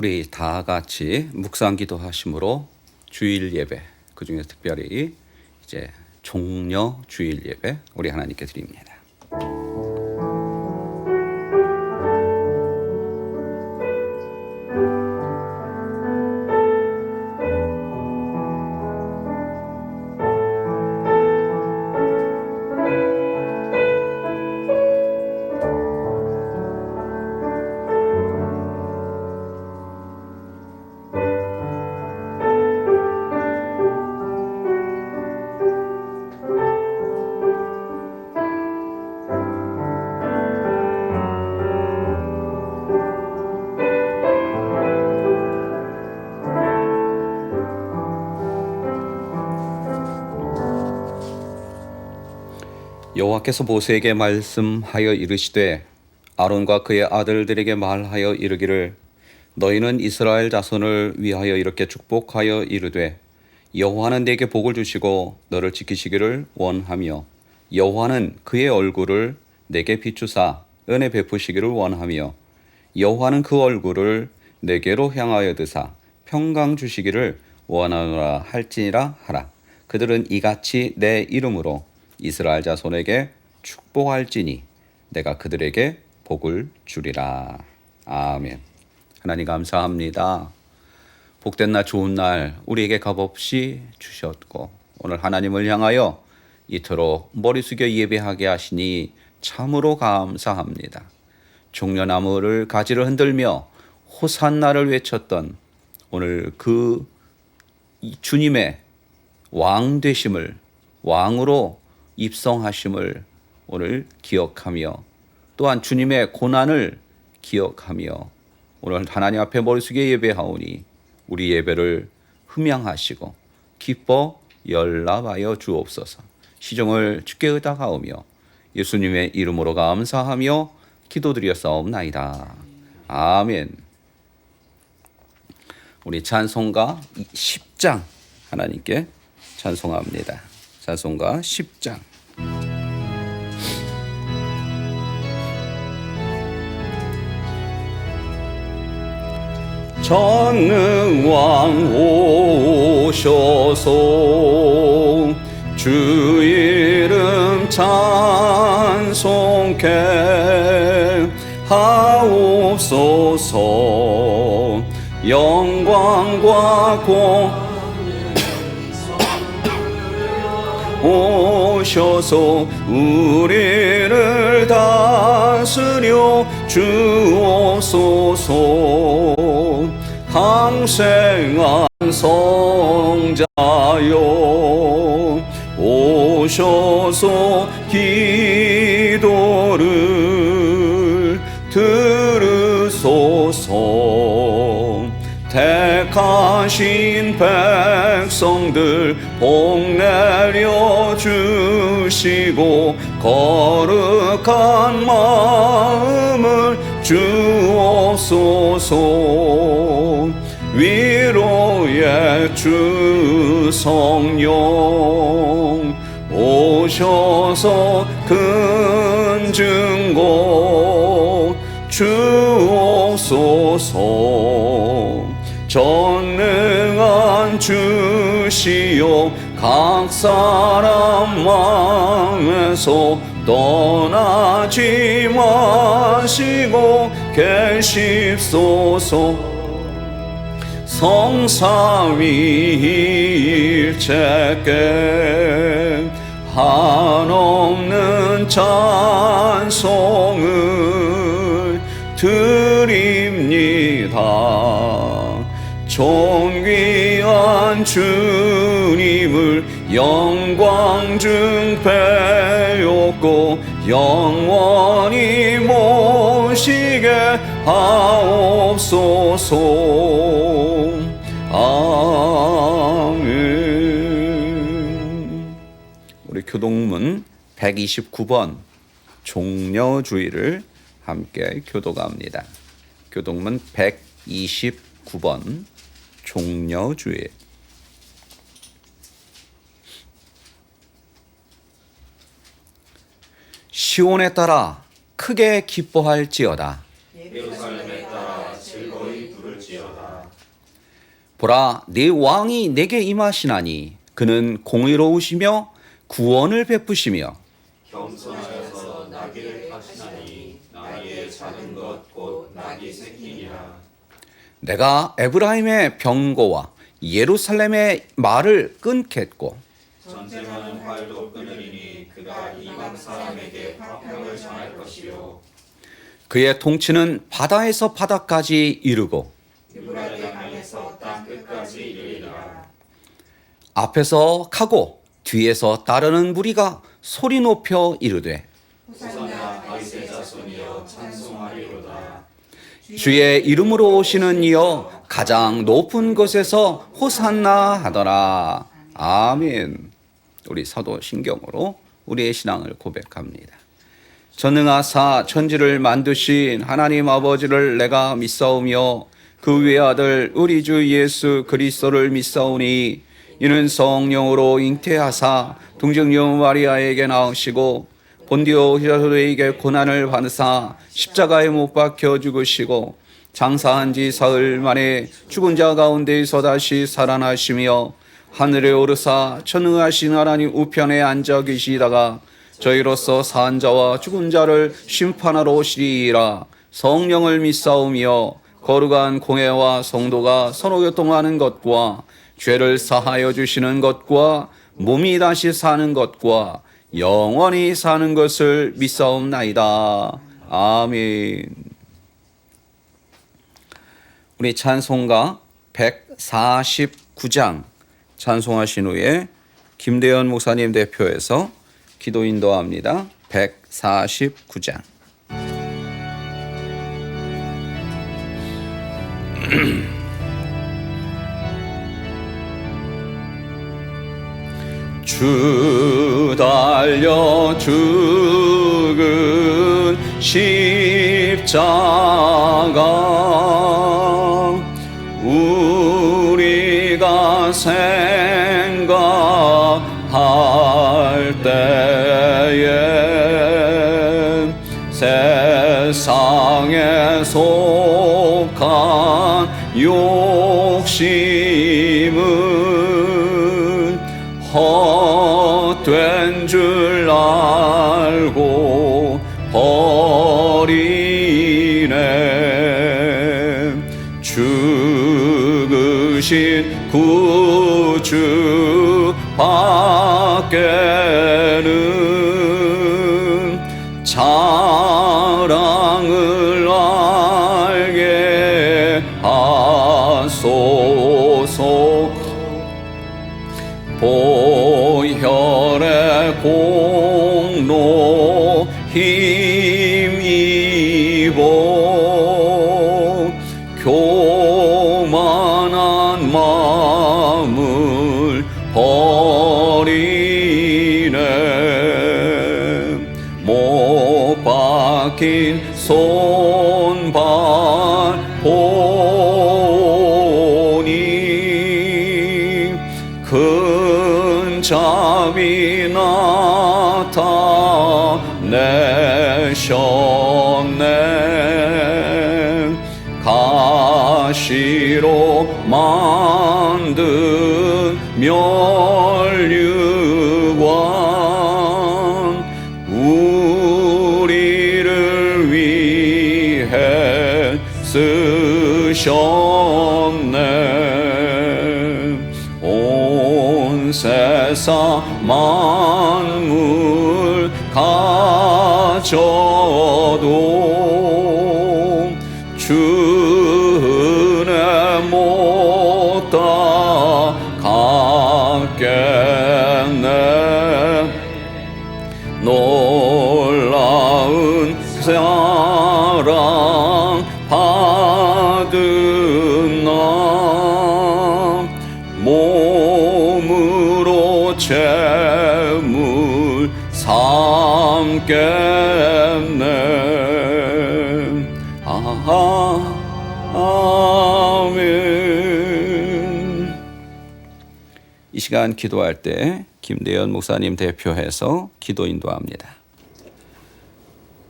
우리 다 같이 묵상 기도하심으로 주일 예배, 그 중에 특별히 이제 종려 주일 예배 우리 하나님께 드립니다. 여호와께서 모세에게 말씀하여 이르시되 아론과 그의 아들들에게 말하여 이르기를 너희는 이스라엘 자손을 위하여 이렇게 축복하여 이르되 여호와는 내게 복을 주시고 너를 지키시기를 원하며 여호와는 그의 얼굴을 내게 비추사 은혜 베푸시기를 원하며 여호와는 그 얼굴을 내게로 향하여 드사 평강 주시기를 원하노라 할지니라 하라. 그들은 이같이 내 이름으로 이스라엘 자손에게 축복할지니 내가 그들에게 복을 주리라. 아멘. 하나님 감사합니다. 복된 날 좋은 날 우리에게 값없이 주셨고 오늘 하나님을 향하여 이토록 머리 숙여 예배하게 하시니 참으로 감사합니다. 종려나무를 가지를 흔들며 호산나를 외쳤던 오늘 그 주님의 왕 되심을, 왕으로 입성하심을 오늘 기억하며 또한 주님의 고난을 기억하며 오늘 하나님 앞에 머리 숙여 예배하오니 우리 예배를 흠양하시고 기뻐 열납하여 주옵소서. 시종을 주께 의탁하오며 예수님의 이름으로 감사하며 기도드렸사옵나이다. 아멘. 우리 찬송가 10장 하나님께 찬송합니다. 찬송가 10장. 전능왕 오셔서 주 이름 찬송케 하옵소서. 영광과 오셔서 우리를 다스려 주옵소서. 강생한 성자여 오셔서 기도를 들으소서. 택하신 백성들 복 내려 주시고 거룩한 마음을 주옵소서. 위로의 주 성령 오셔서 큰 증거 주옵소서. 전능한 주시여 각 사람 마음에서 떠나지 마시고 계십소서. 성삼위일체께 한없는 찬송을 드립니다. 존귀한 주님을 영광 중 배웠고 영원히 모시게 하옵소서. 아멘. 우리 교동문 129번 종려주의를 함께 교독합니다. 교동문 129번 종려주의. 시온에 따라 크게 기뻐할지어다. 예루살렘에 따라 즐거이 부를지어다. 보라, 네 왕이 내게 임하시나니 그는 공의로우시며 구원을 베푸시며 겸손하여서 나귀를 타시나니 나귀의 작은 것 곧 나귀 새끼니라. 내가 에브라임의 병거와 예루살렘의 말을 끊겠고 전쟁하는 활도 끊으리니 그가 이방 사람에게 화평을 전할 것이요 그의 통치는 바다에서 바다까지 이르고 유브라데 강에서 땅 끝까지 이르리라. 앞에서 가고 뒤에서 따르는 무리가 소리 높여 이르되 호산나 다윗의 자손이여 찬송하리로다. 주의 이름으로 오시는 이여 가장 높은 곳에서 호산나 하더라. 아멘. 우리 사도 신경으로 우리의 신앙을 고백합니다. 전능하사 천지를 만드신 하나님 아버지를 내가 믿사오며 그 외아들 우리 주 예수 그리스도를 믿사오니 이는 성령으로 잉태하사 동정녀 마리아에게 나으시고 본디오 피라토에게 고난을 받으사 십자가에 못 박혀 죽으시고 장사한 지 사흘 만에 죽은 자 가운데서 다시 살아나시며 하늘에 오르사 전능하신 하나님 우편에 앉아 계시다가 저희로서 산 자와 죽은 자를 심판하러 오시리라. 성령을 믿사오며 거룩한 공회와 성도가 서로 교통하는 것과 죄를 사하여 주시는 것과 몸이 다시 사는 것과 영원히 사는 것을 믿사옵나이다. 아멘. 우리 찬송가 149장 찬송하신 후에 김대현 목사님 대표해서 기도 인도합니다. 149장. 주 달려 죽은 십자가 우리가 생각할 때에 세상에 속한 욕심은 헛된 줄 알고 버리네. 죽으신 구주 밖에는 자랑을 알게 하소서. 보혈의 공로 힘입어 교만한 마음을 버리네. 못 박힌 손발 보니 큰 잠이 나타내셨네. 가시로 만든 면류관 우리를 위해 쓰셨네. 온 세상 만물 가져도 주 은혜 못 따가겠네. 놀라운 사랑 받은 나 몸으로 재물 삼겠네. 아멘. 이 시간 기도할 때 김대현 목사님 대표해서 기도 인도합니다.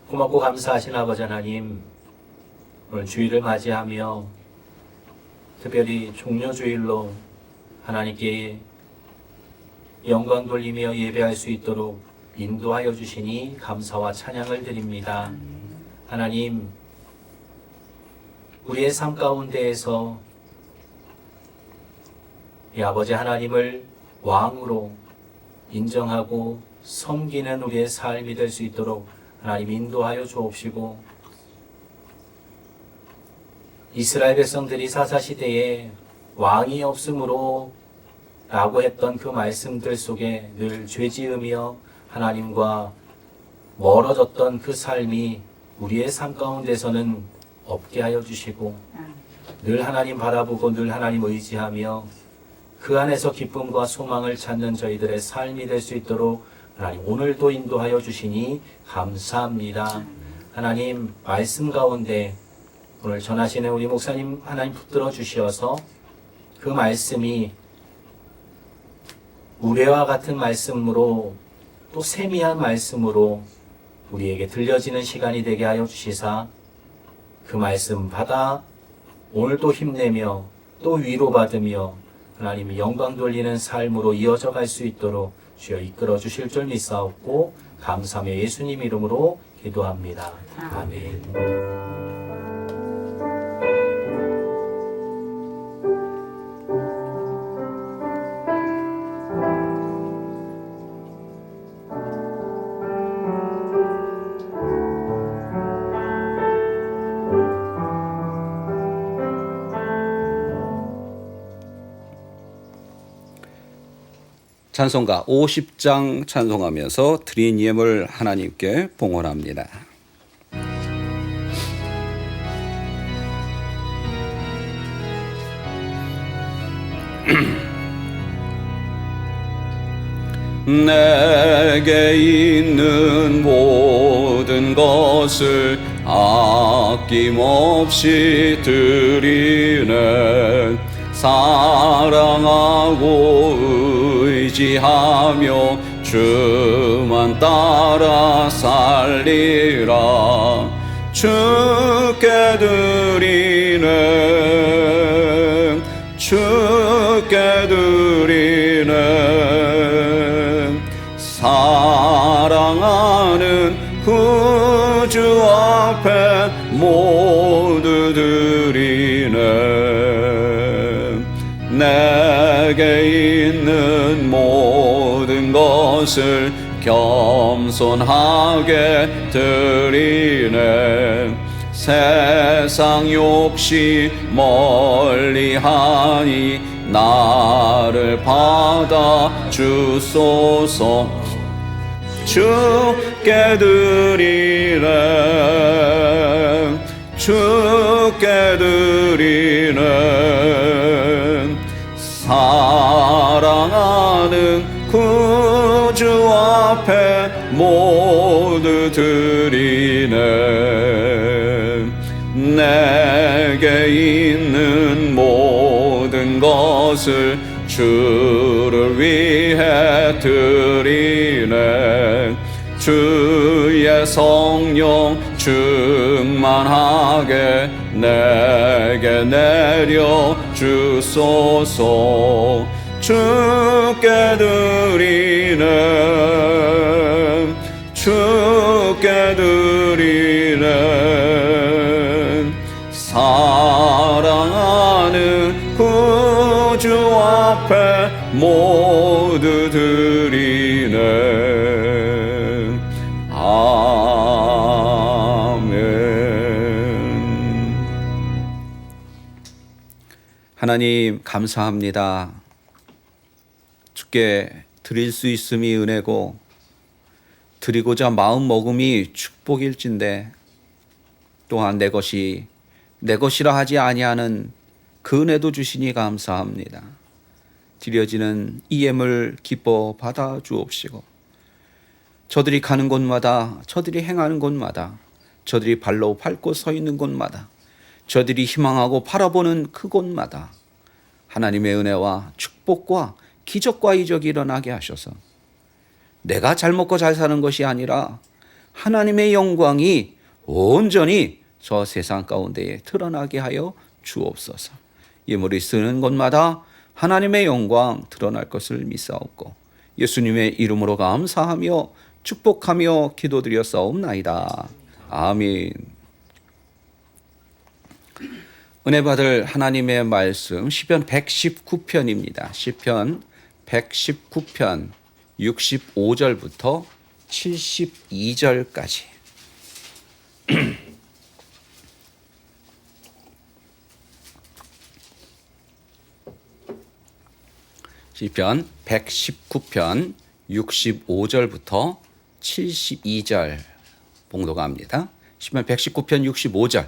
고맙고 감사하신 아버지 하나님, 오늘 주일을 맞이하며 특별히 종려주일로 하나님께 영광 돌리며 예배할 수 있도록 인도하여 주시니 감사와 찬양을 드립니다. 하나님, 우리의 삶 가운데에서 이 아버지 하나님을 왕으로 인정하고 섬기는 우리의 삶이 될 수 있도록 하나님 인도하여 주옵시고, 이스라엘 백성들이 사사시대에 왕이 없으므로 라고 했던 그 말씀들 속에 늘 죄지으며 하나님과 멀어졌던 그 삶이 우리의 삶 가운데서는 없게 하여 주시고, 늘 하나님 바라보고 늘 하나님 의지하며 그 안에서 기쁨과 소망을 찾는 저희들의 삶이 될 수 있도록 하나님 오늘도 인도하여 주시니 감사합니다. 하나님 말씀 가운데 오늘 전하시는 우리 목사님 하나님 붙들어 주시어서 그 말씀이 우레와 같은 말씀으로 또 세미한 말씀으로 우리에게 들려지는 시간이 되게 하여 주시사 그 말씀 받아 오늘도 힘내며 또 위로받으며 하나님이 영광 돌리는 삶으로 이어져 갈 수 있도록 주여 이끌어 주실 줄 믿사옵고 감사하며 예수님 이름으로 기도합니다. 아멘. 찬송가 50장 찬송하면서 드린 예물 하나님께 봉헌합니다. 내게 있는 모든 것을 아낌없이 드리네. 사랑하고 의지하며 주만 따라 살리라. 주께 드리네. 주께 드리네. 사랑하는 구주 앞에 모두 드리네. 내게 있는 모든 것을 겸손하게 드리네. 세상 욕심 멀리하니 나를 받아 주소서. 주께 드리네. 주께 드리네. 사랑하는 구주 앞에 모두 드리네. 내게 있는 모든 것을 주를 위해 드리네. 주의 성령 충만하게 내게 내려 주소서. 주께 드리네. 주께 드리네. 사랑하는 구주 앞에 모두 드리네. 아멘. 하나님 감사합니다. 주께 드릴 수 있음이 은혜고 드리고자 마음 먹음이 축복일진데, 또한 내 것이라 하지 아니하는 그 은혜도 주시니 감사합니다. 드려지는 이 예물 기뻐 받아 주옵시고, 저들이 가는 곳마다, 저들이 행하는 곳마다, 저들이 발로 밟고 서 있는 곳마다, 저들이 희망하고 바라보는 그곳마다 하나님의 은혜와 축복과 기적과 이적이 일어나게 하셔서 내가 잘 먹고 잘 사는 것이 아니라 하나님의 영광이 온전히 저 세상 가운데에 드러나게 하여 주옵소서. 예물이 쓰는 곳마다 하나님의 영광 드러날 것을 믿사옵고 예수님의 이름으로 감사하며 축복하며 기도드렸사옵나이다. 아멘. 은혜 받을 하나님의 말씀 시편 119편입니다. 시편 119편 65절부터 72절까지. 시편 119편 65절부터 72절 봉독합니다. 시편 119편 65절.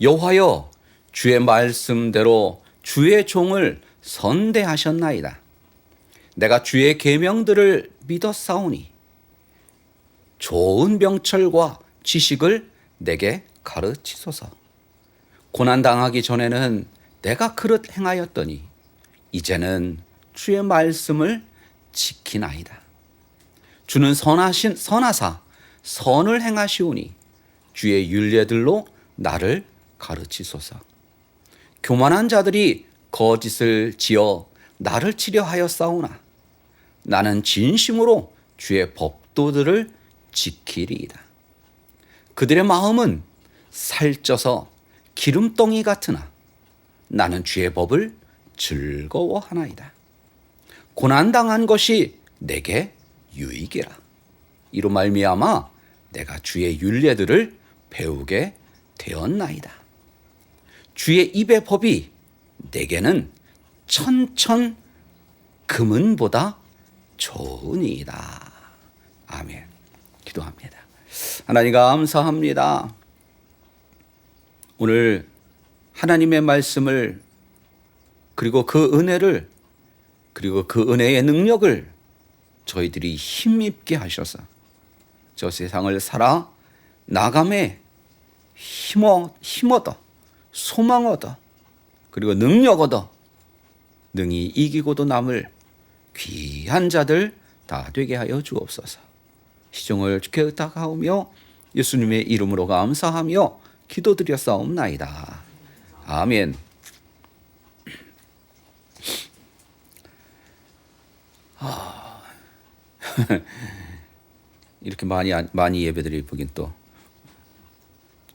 여호와여 주의 말씀대로 주의 종을 선대하셨나이다. 내가 주의 계명들을 믿었사오니 좋은 명철과 지식을 내게 가르치소서. 고난 당하기 전에는 내가 그릇 행하였더니 이제는 주의 말씀을 지키나이다. 주는 선하사 선을 행하시오니 주의 율례들로 나를 가르치소서. 교만한 자들이 거짓을 지어 나를 치려 하였사오나 나는 진심으로 주의 법도들을 지키리이다. 그들의 마음은 살쪄서 기름덩이 같으나 나는 주의 법을 즐거워하나이다. 고난당한 것이 내게 유익이라. 이로 말미암아 내가 주의 율례들을 배우게 되었나이다. 주의 입의 법이 내게는 천천 금은보다 좋으니이다. 아멘. 기도합니다. 하나님 감사합니다. 오늘 하나님의 말씀을 그리고 그 은혜를 그리고 그 은혜의 능력을 저희들이 힘입게 하셔서 저 세상을 살아 나감에 힘 얻어 소망 얻어 그리고 능력 얻어 능히 이기고도 남을 귀한 자들 다 되게 하여 주옵소서. 시종을 주께 의탁하오며 예수님의 이름으로 감사하며 기도드렸사옵나이다. 아멘. 이렇게 많이 예배드리긴 또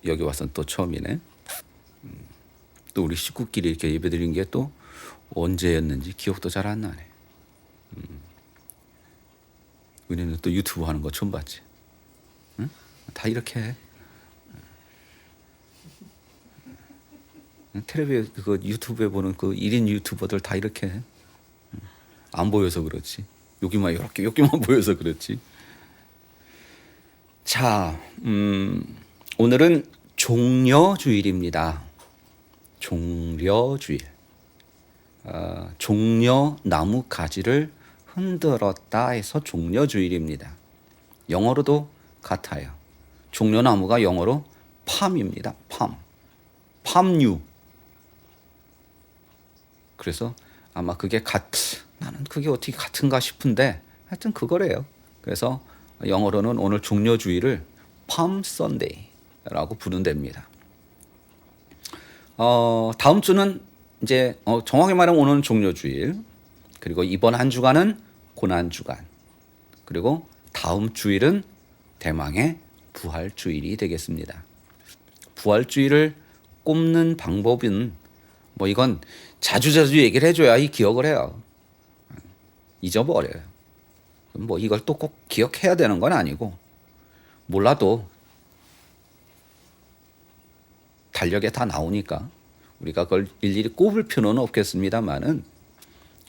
여기 와서는 또 처음이네. 또 우리 식구끼리 이렇게 예배드린 게 또 언제였는지 기억도 잘 안 나네. 우리는 또 유튜브 하는 거 처음 봤지. 응? 다 이렇게 해. 텔레비에 그 유튜브에 보는 그 1인 유튜버들 다 이렇게 해. 안 보여서 그렇지. 여기만 이렇게 여기만 보여서 그렇지. 자, 오늘은 종려주일입니다. 종려주일. 종려 나무 가지를 흔들었다 해서 종려주일입니다. 영어로도 같아요. 종려나무가 영어로 팜입니다. 팜류. 그래서 아마 그게 나는 그게 어떻게 같은가 싶은데 하여튼 그거래요. 그래서 영어로는 오늘 종려주일을 팜 선데이라고 부른답니다. 다음 주는 이제 정확히 말하면 오늘은 종려주일, 그리고 이번 한 주간은 고난주간, 그리고 다음 주일은 대망의 부활주일이 되겠습니다. 부활주일을 꼽는 방법은 뭐 이건 자주자주 얘기를 해줘야 이 기억을 해요. 잊어버려요. 뭐 이걸 또 꼭 기억해야 되는 건 아니고 몰라도 달력에 다 나오니까 우리가 그걸 일일이 꼽을 필요는 없겠습니다만은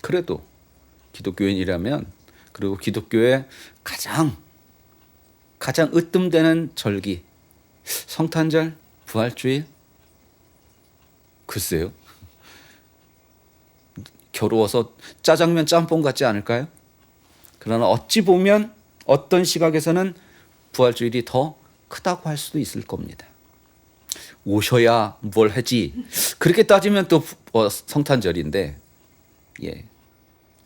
그래도 기독교인이라면 그리고 기독교의 가장 으뜸되는 절기 성탄절, 부활주일 글쎄요. 겨루어서 짜장면 짬뽕 같지 않을까요? 그러나 어찌 보면 어떤 시각에서는 부활주일이 더 크다고 할 수도 있을 겁니다. 오셔야 뭘 하지. 그렇게 따지면 또 성탄절인데 예,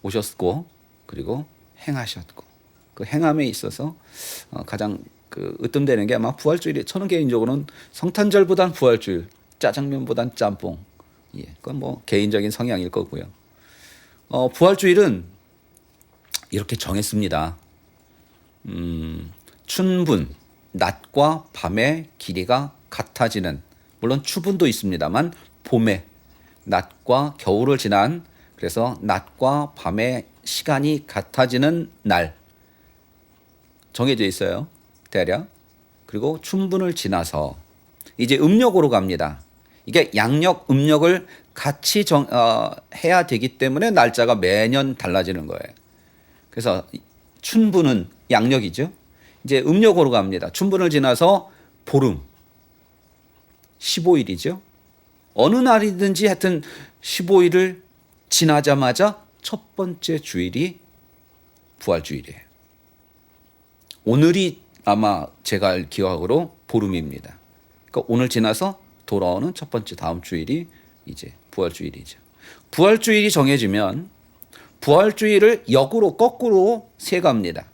오셨고 그리고 행하셨고 그 행함에 있어서 가장 그 으뜸되는 게 아마 부활주일이 저는 개인적으로는 성탄절보단 부활주일, 짜장면보단 짬뽕 예, 그건 뭐 개인적인 성향일 거고요. 부활주일은 이렇게 정했습니다. 춘분, 낮과 밤의 길이가 같아지는, 물론 추분도 있습니다만 봄에 낮과 겨울을 지난, 그래서 낮과 밤의 시간이 같아지는 날 정해져 있어요. 대략. 그리고 춘분을 지나서 이제 음력으로 갑니다. 이게 양력, 음력을 같이 해야 되기 때문에 날짜가 매년 달라지는 거예요. 그래서 춘분은 양력이죠. 이제 음력으로 갑니다. 춘분을 지나서 보름, 15일이죠. 어느 날이든지 하여튼 15일을 지나자마자 첫 번째 주일이 부활주일이에요. 오늘이 아마 제가 알 기억으로 보름입니다. 그러니까 오늘 지나서 돌아오는 첫 번째 다음 주일이 이제 부활주일이죠. 부활주일이 정해지면 부활주일을 역으로 거꾸로 세갑니다.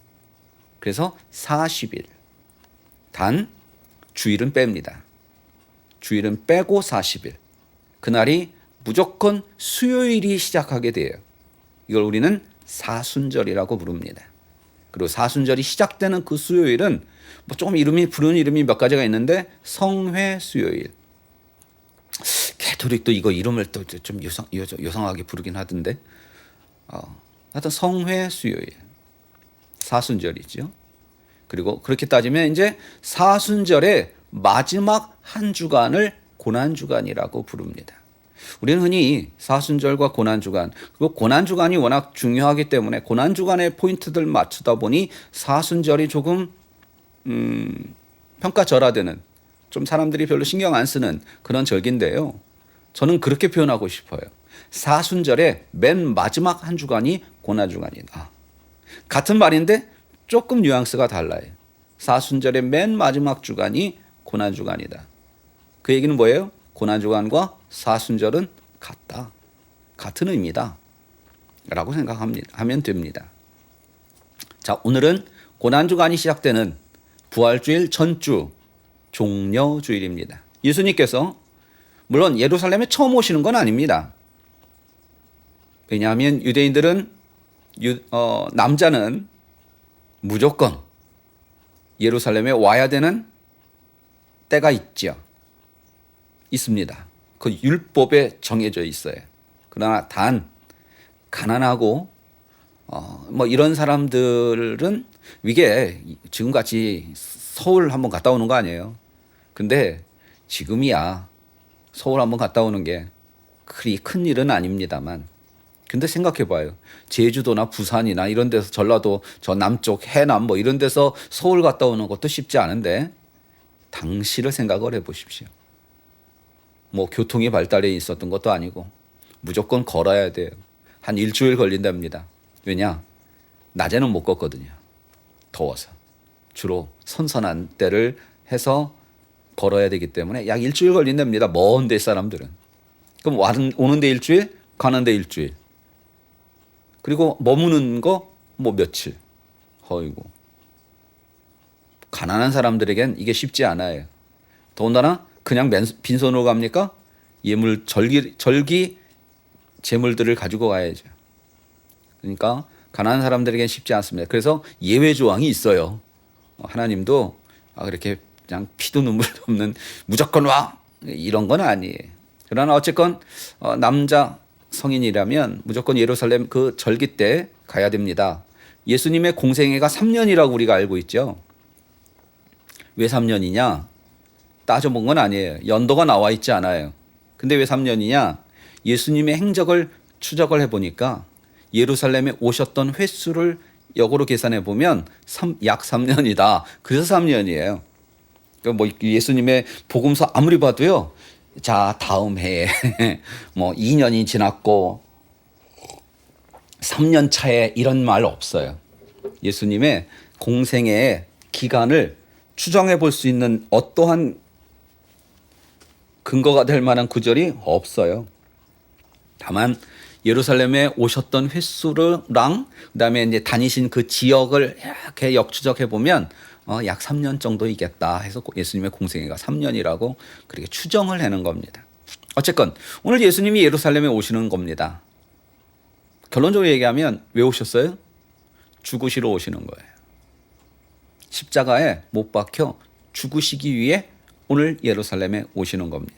그래서 40일. 단 주일은 뺍니다. 주일은 빼고 40일. 그날이 무조건 수요일이 시작하게 돼요. 이걸 우리는 사순절이라고 부릅니다. 그리고 사순절이 시작되는 그 수요일은 뭐 조금 부르는 이름이 몇 가지가 있는데 성회 수요일. 가톨릭도 이거 이름을 또 좀 요상하게 부르긴 하던데. 하여튼 성회 수요일. 사순절이죠. 그리고 그렇게 따지면 이제 사순절의 마지막 한 주간을 고난주간이라고 부릅니다. 우리는 흔히 사순절과 고난주간, 그리고 고난주간이 워낙 중요하기 때문에 고난주간의 포인트들 맞추다 보니 사순절이 조금 평가절하되는, 좀 사람들이 별로 신경 안 쓰는 그런 절기인데요. 저는 그렇게 표현하고 싶어요. 사순절의 맨 마지막 한 주간이 고난주간이다. 같은 말인데 조금 뉘앙스가 달라요. 사순절의 맨 마지막 주간이 고난주간이다. 그 얘기는 뭐예요? 고난주간과 사순절은 같다. 같은 의미다. 라고 하면 됩니다. 자, 오늘은 고난주간이 시작되는 부활주일 전주 종려주일입니다. 예수님께서 물론 예루살렘에 처음 오시는 건 아닙니다. 왜냐하면 유대인들은 남자는 무조건 예루살렘에 와야 되는 때가 있습니다. 그 율법에 정해져 있어요. 그러나 단 가난하고 뭐 이런 사람들은 이게 지금같이 서울 한번 갔다 오는 거 아니에요. 근데 지금이야 서울 한번 갔다 오는 게 그리 큰 일은 아닙니다만, 근데 생각해 봐요. 제주도나 부산이나 이런 데서, 전라도 저 남쪽 해남 뭐 이런 데서 서울 갔다 오는 것도 쉽지 않은데 당시를 생각을 해 보십시오. 뭐 교통이 발달해 있었던 것도 아니고 무조건 걸어야 돼요. 한 일주일 걸린답니다. 왜냐? 낮에는 못 걷거든요. 더워서. 주로 선선한 때를 해서 걸어야 되기 때문에 약 일주일 걸린답니다. 먼 데 사람들은. 그럼 오는데 일주일, 가는데 일주일. 그리고 머무는 거 뭐 며칠. 허이고. 가난한 사람들에겐 이게 쉽지 않아요. 더군다나 그냥 빈손으로 갑니까? 절기 재물들을 가지고 가야죠. 그러니까 가난한 사람들에겐 쉽지 않습니다. 그래서 예외 조항이 있어요. 하나님도 그렇게 그냥 피도 눈물도 없는 무조건 와 이런 건 아니에요. 그러나 어쨌건 남자 성인이라면 무조건 예루살렘 그 절기 때 가야 됩니다. 예수님의 공생애가 3년이라고 우리가 알고 있죠. 왜 3년이냐? 따져본 건 아니에요. 연도가 나와 있지 않아요. 근데 왜 3년이냐? 예수님의 행적을 추적을 해보니까 예루살렘에 오셨던 횟수를 역으로 계산해 보면 약 3년이다. 그래서 3년이에요. 그러니까 뭐 예수님의 복음서 아무리 봐도요. 자, 다음 해에 뭐 2년이 지났고 3년 차에 이런 말 없어요. 예수님의 공생애의 기간을 추정해 볼 수 있는 어떠한 근거가 될 만한 구절이 없어요. 다만 예루살렘에 오셨던 횟수랑 그다음에 이제 다니신 그 지역을 이렇게 역추적해 보면 약 3년 정도이겠다 해서 예수님의 공생애가 3년이라고 그렇게 추정을 해는 겁니다. 어쨌건 오늘 예수님이 예루살렘에 오시는 겁니다. 결론적으로 얘기하면 왜 오셨어요? 죽으시러 오시는 거예요. 십자가에 못 박혀 죽으시기 위해 오늘 예루살렘에 오시는 겁니다.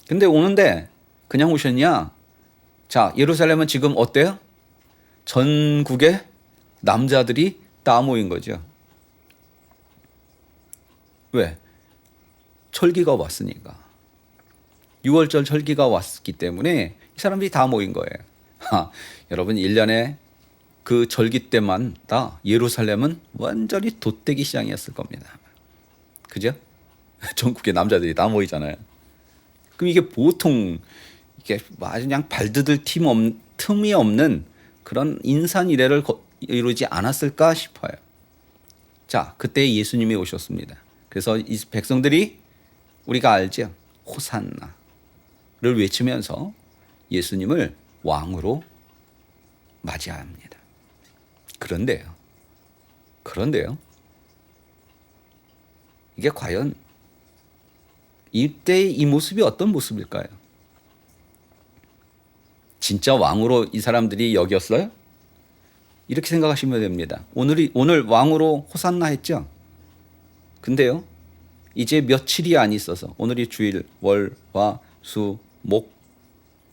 근데 오는데 그냥 오셨냐? 자, 예루살렘은 지금 어때요? 전국의 남자들이 다 모인 거죠. 왜? 철기가 왔으니까. 6월절 철기가 왔기 때문에 이 사람들이 다 모인 거예요. 여러분 1년에 그 절기 때만 다 예루살렘은 완전히 돛대기 시장이었을 겁니다. 그죠? 전국의 남자들이 다 모이잖아요. 그럼 이게 보통 이게 아주 그냥 발디딜 틈이 없는 그런 인산 이례를 이루지 않았을까 싶어요. 자, 그때 예수님이 오셨습니다. 그래서 이 백성들이 우리가 알죠? 호산나를 외치면서 예수님을 왕으로 맞이합니다. 그런데요. 이게 과연 이때의 이 모습이 어떤 모습일까요? 진짜 왕으로 이 사람들이 여겼어요? 이렇게 생각하시면 됩니다. 오늘 왕으로 호산나 했죠? 근데요, 이제 며칠이 안 있어서 오늘이 주일, 월, 화, 수, 목,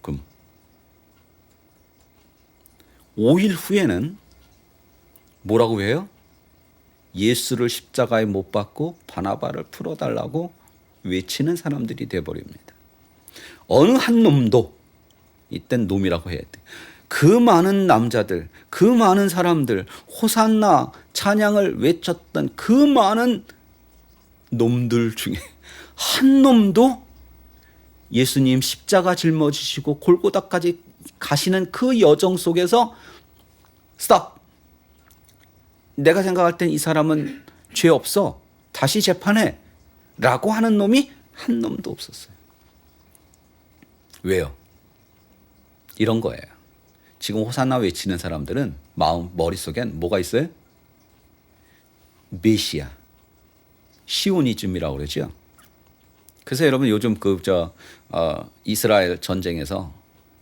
금. 5일 후에는 뭐라고 해요? 예수를 십자가에 못 박고 바나바를 풀어달라고 외치는 사람들이 돼버립니다. 어느 한 놈도, 이땐 놈이라고 해야 돼. 그 많은 남자들, 그 많은 사람들, 호산나 찬양을 외쳤던 그 많은 놈들 중에 한 놈도 예수님 십자가 짊어지시고 골고다까지 가시는 그 여정 속에서 스톱! 내가 생각할 땐 이 사람은 죄 없어. 다시 재판해. 라고 하는 놈이 한 놈도 없었어요. 왜요? 이런 거예요. 지금 호산나 외치는 사람들은 머릿속엔 뭐가 있어요? 메시아. 시오니즘이라고 그러죠. 그래서 여러분 요즘 이스라엘 전쟁에서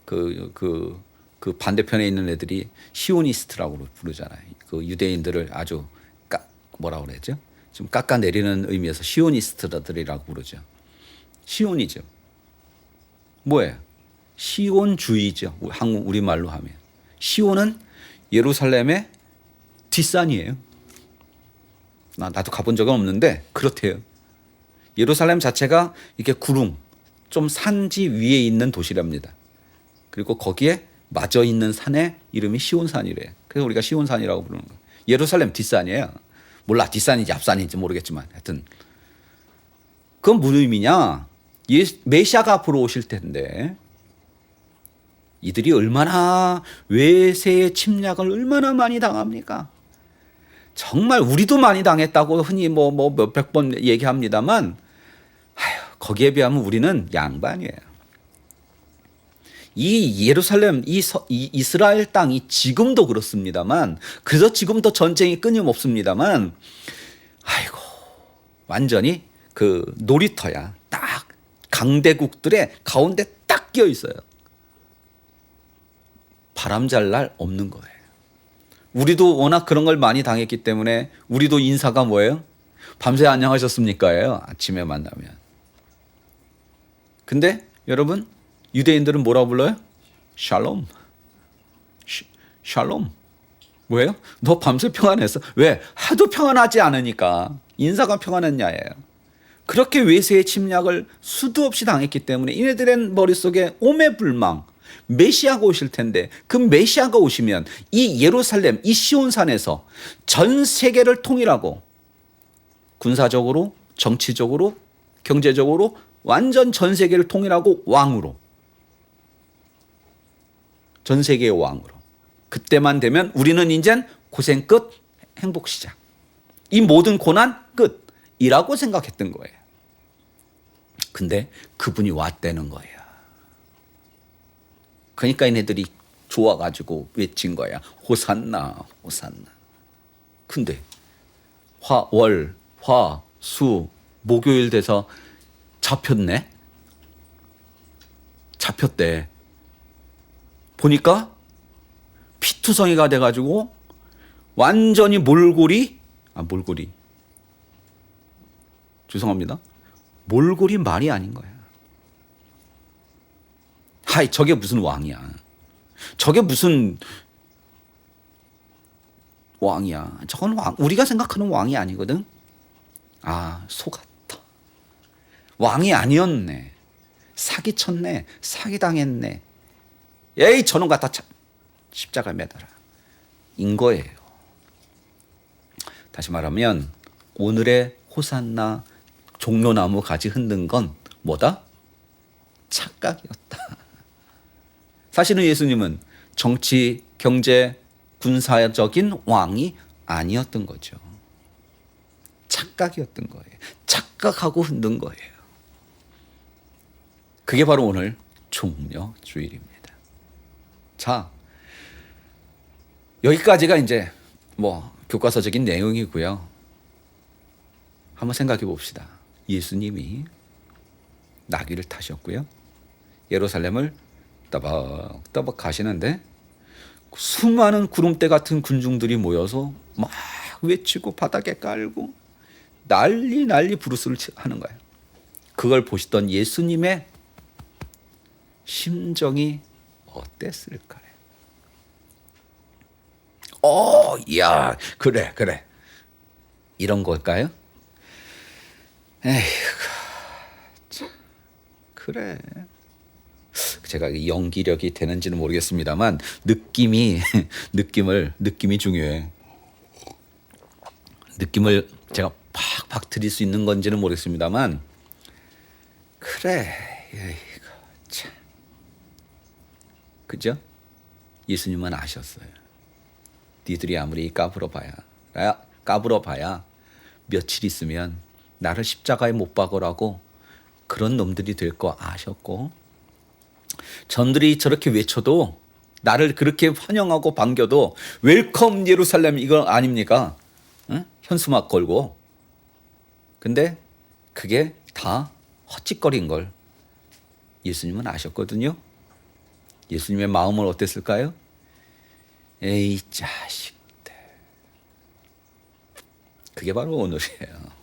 그 반대편에 있는 애들이 시오니스트라고 부르잖아요. 그 유대인들을 아주 뭐라고 그랬죠? 좀 깎아내리는 의미에서 시오니스트들이라고 부르죠. 시오니즘. 뭐예요? 시온주의죠. 우리말로 하면. 시온은 예루살렘의 뒷산이에요. 나도 가본 적은 없는데 그렇대요. 예루살렘 자체가 이렇게 구릉, 좀 산지 위에 있는 도시랍니다. 그리고 거기에 맞아 있는 산의 이름이 시온산이래요. 그래서 우리가 시온산이라고 부르는 거예요. 예루살렘 뒷산이에요. 몰라, 뒷산인지 앞산인지 모르겠지만 하여튼 그건 무슨 의미냐? 메시아가 앞으로 오실 텐데 이들이 얼마나 외세의 침략을 얼마나 많이 당합니까? 정말 우리도 많이 당했다고 흔히 몇백 번 얘기합니다만 거기에 비하면 우리는 양반이에요. 이 예루살렘, 이 이스라엘 땅이 지금도 그렇습니다만, 그래서 지금도 전쟁이 끊임없습니다만, 완전히 그 놀이터야. 딱 강대국들의 가운데 딱 끼어 있어요. 바람 잘 날 없는 거예요. 우리도 워낙 그런 걸 많이 당했기 때문에 우리도 인사가 뭐예요? 밤새 안녕하셨습니까예요. 아침에 만나면. 근데 여러분, 유대인들은 뭐라고 불러요? 샬롬. 샬롬. 뭐예요? 너 밤새 평안했어. 왜? 하도 평안하지 않으니까. 인사가 평안했냐예요. 그렇게 외세의 침략을 수도 없이 당했기 때문에 이네들의 머릿속에 오매불망, 메시아가 오실 텐데 그 메시아가 오시면 이 예루살렘, 이 시온산에서 전 세계를 통일하고 군사적으로, 정치적으로, 경제적으로 완전 전 세계를 통일하고 왕으로, 전 세계의 왕으로. 그때만 되면 우리는 이젠 고생 끝, 행복 시작. 이 모든 고난 끝이라고 생각했던 거예요. 근데 그분이 왔다는 거예요. 그러니까 얘네들이 좋아가지고 외친 거야. 호산나, 호산나. 근데 월, 화, 수, 목요일 돼서 잡혔네? 잡혔대. 보니까 피투성이가 돼가지고 완전히 몰골이 죄송합니다. 몰골이 말이 아닌 거야. 하이, 저게 무슨 왕이야. 저게 무슨 왕이야. 저건 우리가 생각하는 왕이 아니거든. 아, 속았다. 왕이 아니었네. 사기쳤네. 사기당했네. 에이, 저놈 갖다 십자가 매달아. 인 거예요. 다시 말하면 오늘의 호산나 종려나무 가지 흔든 건 뭐다? 착각이었다. 사실은 예수님은 정치, 경제, 군사적인 왕이 아니었던 거죠. 착각이었던 거예요. 착각하고 흔든 거예요. 그게 바로 오늘 종려주일입니다. 자, 여기까지가 이제 교과서적인 내용이고요. 한번 생각해 봅시다. 예수님이 나귀를 타셨고요. 예루살렘을 따박따박 가시는데 수많은 구름대 같은 군중들이 모여서 막 외치고 바닥에 깔고 난리 부르스를 하는 거예요. 그걸 보시던 예수님의 심정이 어땠을까요? 야, 그래. 이런 걸까요? 에휴, 참, 그래. 제가 연기력이 되는지는 모르겠습니다만 느낌이 중요해. 느낌을 제가 팍팍 드릴 수 있는 건지는 모르겠습니다만 그래. 에이구, 참. 그죠? 예수님은 아셨어요. 니들이 아무리 까불어봐야 며칠 있으면 나를 십자가에 못 박으라고 그런 놈들이 될 거 아셨고, 전들이 저렇게 외쳐도 나를 그렇게 환영하고 반겨도 웰컴 예루살렘 이거 아닙니까? 응? 현수막 걸고. 근데 그게 다 헛짓거리인 걸 예수님은 아셨거든요. 예수님의 마음은 어땠을까요? 에이, 자식들. 그게 바로 오늘이에요.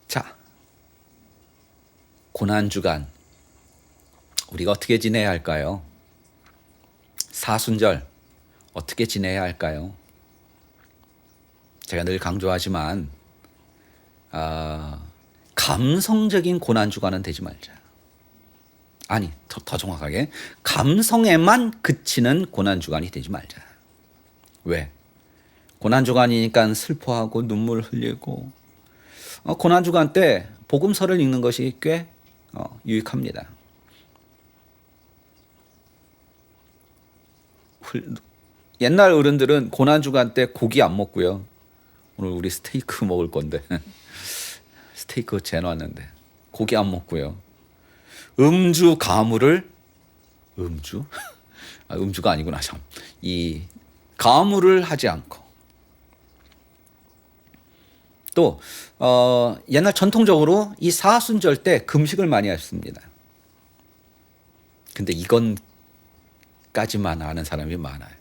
자, 고난주간 우리가 어떻게 지내야 할까요? 사순절 어떻게 지내야 할까요? 제가 늘 강조하지만 감성적인 고난주간은 되지 말자. 아니, 더 정확하게 감성에만 그치는 고난주간이 되지 말자. 왜? 고난주간이니까 슬퍼하고 눈물 흘리고 고난주간 때 복음서를 읽는 것이 꽤 유익합니다. 옛날 어른들은 고난주간 때 고기 안 먹고요. 오늘 우리 스테이크 먹을 건데 스테이크 재놨는데 고기 안 먹고요. 음주 가물을 음주가 아니구나 참. 이 가물을 하지 않고 또 옛날 전통적으로 이 사순절 때 금식을 많이 했습니다. 근데 이건까지만 아는 사람이 많아요.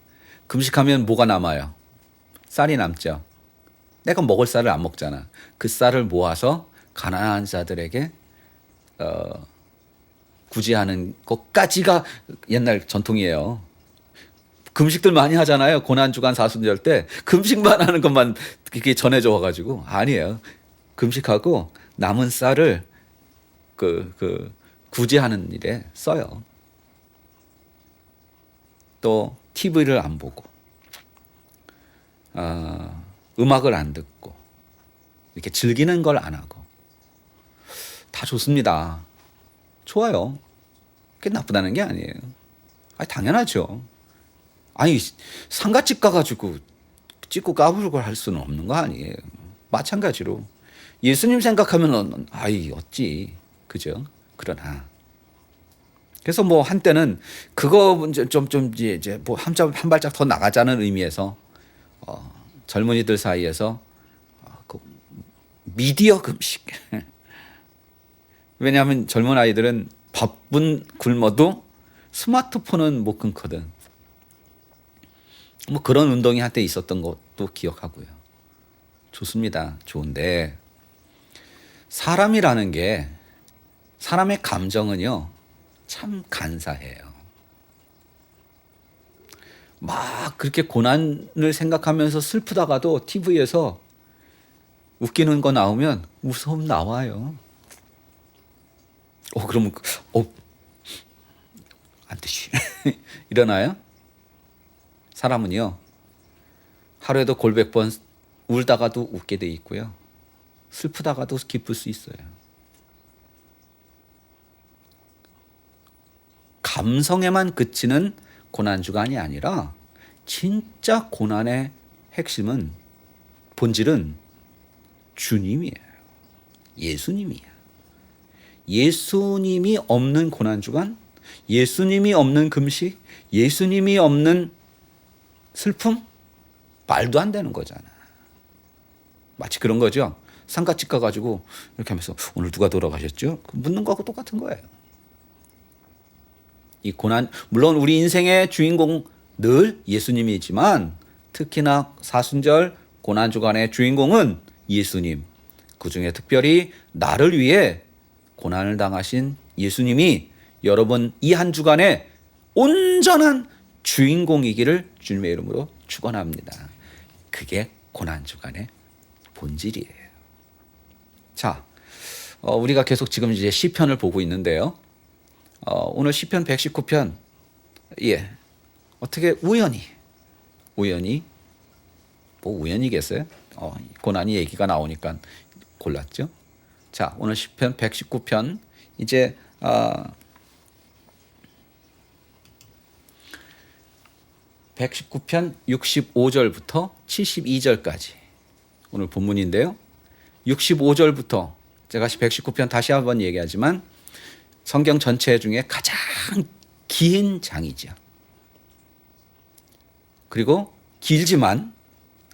금식하면 뭐가 남아요? 쌀이 남죠. 내가 먹을 쌀을 안 먹잖아. 그 쌀을 모아서 가난한 자들에게 구제하는 것까지가 옛날 전통이에요. 금식들 많이 하잖아요. 고난주간 사순절 때 금식만 하는 것만 이렇게 전해져 와가지고 아니에요. 금식하고 남은 쌀을 구제하는 일에 써요. 또 TV를 안 보고 음악을 안 듣고 이렇게 즐기는 걸 안 하고 다 좋습니다. 좋아요. 그게 나쁘다는 게 아니에요. 당연하죠. 아니 상가집 가가지고 찍고 까불고 할 수는 없는 거 아니에요. 마찬가지로 예수님 생각하면은 어찌 그죠? 그러나 그래서 한때는 그거 좀 이제 한 발짝 더 나가자는 의미에서 젊은이들 사이에서 미디어 금식. 왜냐하면 젊은 아이들은 밥은 굶어도 스마트폰은 못 끊거든. 뭐 그런 운동이 한때 있었던 것도 기억하고요. 좋습니다. 좋은데 사람이라는 게 사람의 감정은요 참 간사해요. 막 그렇게 고난을 생각하면서 슬프다가도 TV에서 웃기는 거 나오면 웃음 나와요. 그러면 안 되지. 일어나요? 사람은요 하루에도 골백 번 울다가도 웃게 돼 있고요. 슬프다가도 기쁠 수 있어요. 감성에만 그치는 고난주간이 아니라 진짜 고난의 핵심은 본질은 주님이에요. 예수님이에요. 예수님이 없는 고난주간, 예수님이 없는 금식, 예수님이 없는 슬픔? 말도 안 되는 거잖아. 마치 그런 거죠. 상가집 가가지고 이렇게 하면서 오늘 누가 돌아가셨죠? 묻는 거하고 똑같은 거예요. 이 고난, 물론 우리 인생의 주인공 늘 예수님이지만 특히나 사순절 고난주간의 주인공은 예수님. 그중에 특별히 나를 위해 고난을 당하신 예수님이 여러분 이 한 주간의 온전한 주인공이기를 주님의 이름으로 축원합니다. 그게 고난주간의 본질이에요. 자, 우리가 계속 지금 이제 시편을 보고 있는데요. 오늘 시편 119편, 어떻게 우연히, 뭐 우연이겠어요? 고난이 얘기가 나오니까 골랐죠. 자, 오늘 시편 119편, 이제, 119편 65절부터 72절까지 오늘 본문인데요. 65절부터 제가 119편 다시 한번 얘기하지만 성경 전체 중에 가장 긴 장이죠. 그리고 길지만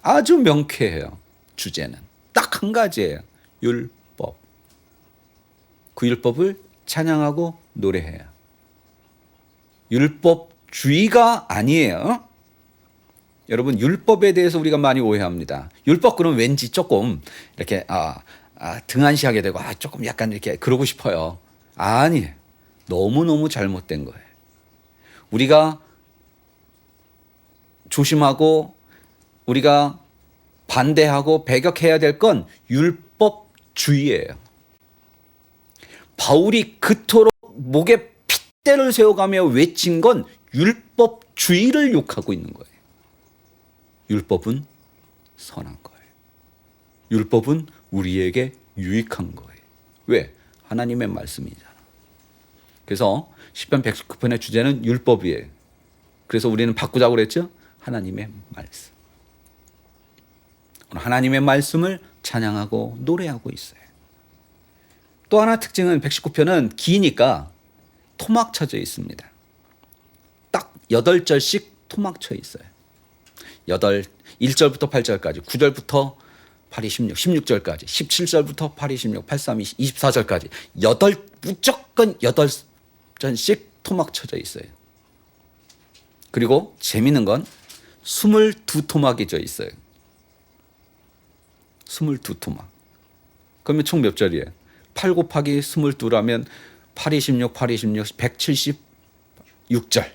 아주 명쾌해요. 주제는 딱 한 가지예요. 율법. 그 율법을 찬양하고 노래해요. 율법주의가 아니에요. 여러분 율법에 대해서 우리가 많이 오해합니다. 율법 그러면 왠지 조금 이렇게 등한시하게 되고 조금 약간 이렇게 그러고 싶어요. 아니에요. 너무너무 잘못된 거예요. 우리가 조심하고 우리가 반대하고 배격해야 될 건 율법주의예요. 바울이 그토록 목에 핏대를 세워가며 외친 건 율법주의를 욕하고 있는 거예요. 율법은 선한 거예요. 율법은 우리에게 유익한 거예요. 왜? 하나님의 말씀이잖아. 그래서 시편 119편의 주제는 율법이에요. 그래서 우리는 바꾸자고 그랬죠? 하나님의 말씀. 하나님의 말씀을 찬양하고 노래하고 있어요. 또 하나 특징은 119편은 기니까 토막 쳐져 있습니다. 딱 8절씩 토막 쳐 있어요. 1절부터 8절까지, 9절부터 8, 26, 16절까지, 17절부터 8, 26, 8, 3, 24절까지 무조건 8전씩 토막 쳐져 있어요. 그리고 재미있는 건 22토막이 져 있어요. 22토막. 그러면 총 몇 절이에요? 8 곱하기 22라면 8, 26, 8, 26, 176절.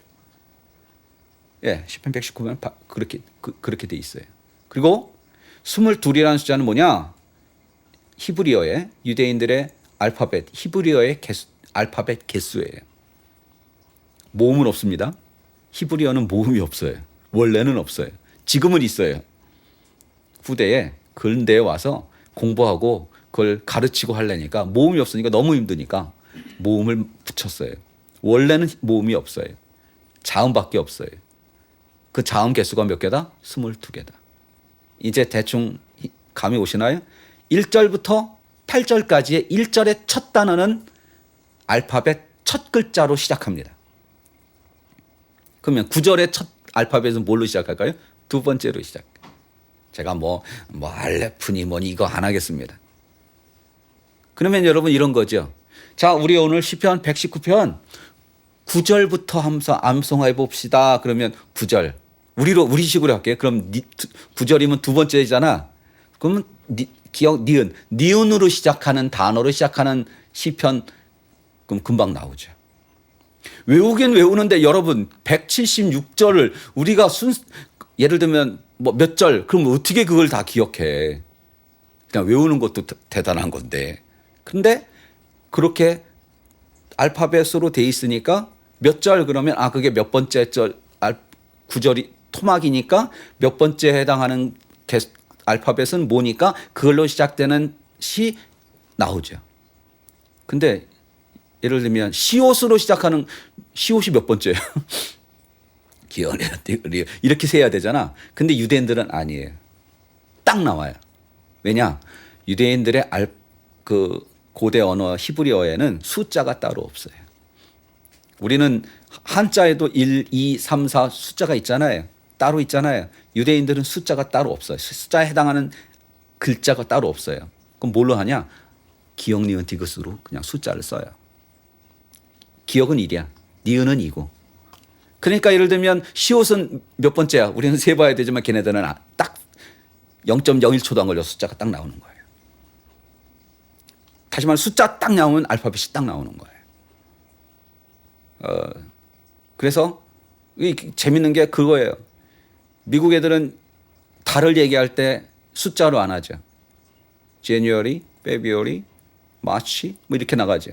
시편 119면 그렇게 돼 있어요. 그리고 22이라는 숫자는 뭐냐? 히브리어의 유대인들의 알파벳, 히브리어의 알파벳 개수예요. 모음은 없습니다. 히브리어는 모음이 없어요. 원래는 없어요. 지금은 있어요. 후대에 근대에 와서 공부하고 그걸 가르치고 하려니까 모음이 없으니까 너무 힘드니까 모음을 붙였어요. 원래는 모음이 없어요. 자음밖에 없어요. 그 자음 개수가 몇 개다? 22개다. 이제 대충 감이 오시나요? 1절부터 8절까지의 1절의 첫 단어는 알파벳 첫 글자로 시작합니다. 그러면 9절의 첫 알파벳은 뭘로 시작할까요? 두 번째로 시작. 제가 뭐 알레프니 뭐니 이거 안 하겠습니다. 그러면 여러분 이런 거죠. 자, 우리 오늘 시편 119편 9절부터 암송해 봅시다. 그러면 9절. 우리 식으로 할게요. 그럼 9절이면 두 번째잖아. 그러면 니은으로 시작하는 단어로 시작하는 시편 그럼 금방 나오죠. 외우긴 외우는데 여러분 176절을 우리가 예를 들면 뭐 몇 절 그럼 어떻게 그걸 다 기억해. 그냥 외우는 것도 대단한 건데. 근데 그렇게 알파벳으로 돼 있으니까 몇 절 그러면 그게 몇 번째 절 구절이 토막이니까 몇 번째에 해당하는 알파벳은 뭐니까 그걸로 시작되는 시 나오죠. 근데 예를 들면 시옷으로 시작하는 시옷이 몇 번째예요? 이렇게 세야 되잖아. 근데 유대인들은 아니에요. 딱 나와요. 왜냐? 유대인들의 고대 언어 히브리어에는 숫자가 따로 없어요. 우리는 한자에도 1, 2, 3, 4 숫자가 있잖아요. 따로 있잖아요. 유대인들은 숫자가 따로 없어요. 숫자에 해당하는 글자가 따로 없어요. 그럼 뭘로 하냐? 기역, 니은, 디귿으로 그냥 숫자를 써요. 기역은 1이야. 니은은 2고. 그러니까 예를 들면 시옷은 몇 번째야? 우리는 세봐야 되지만 걔네들은 딱 0.01초도 안 걸려 숫자가 딱 나오는 거예요. 다시 말해 숫자 딱 나오면 알파벳이 딱 나오는 거예요. 그래서 재밌는 게 그거예요. 미국 애들은 달을 얘기할 때 숫자로 안 하죠. January, February, March 뭐 이렇게 나가죠.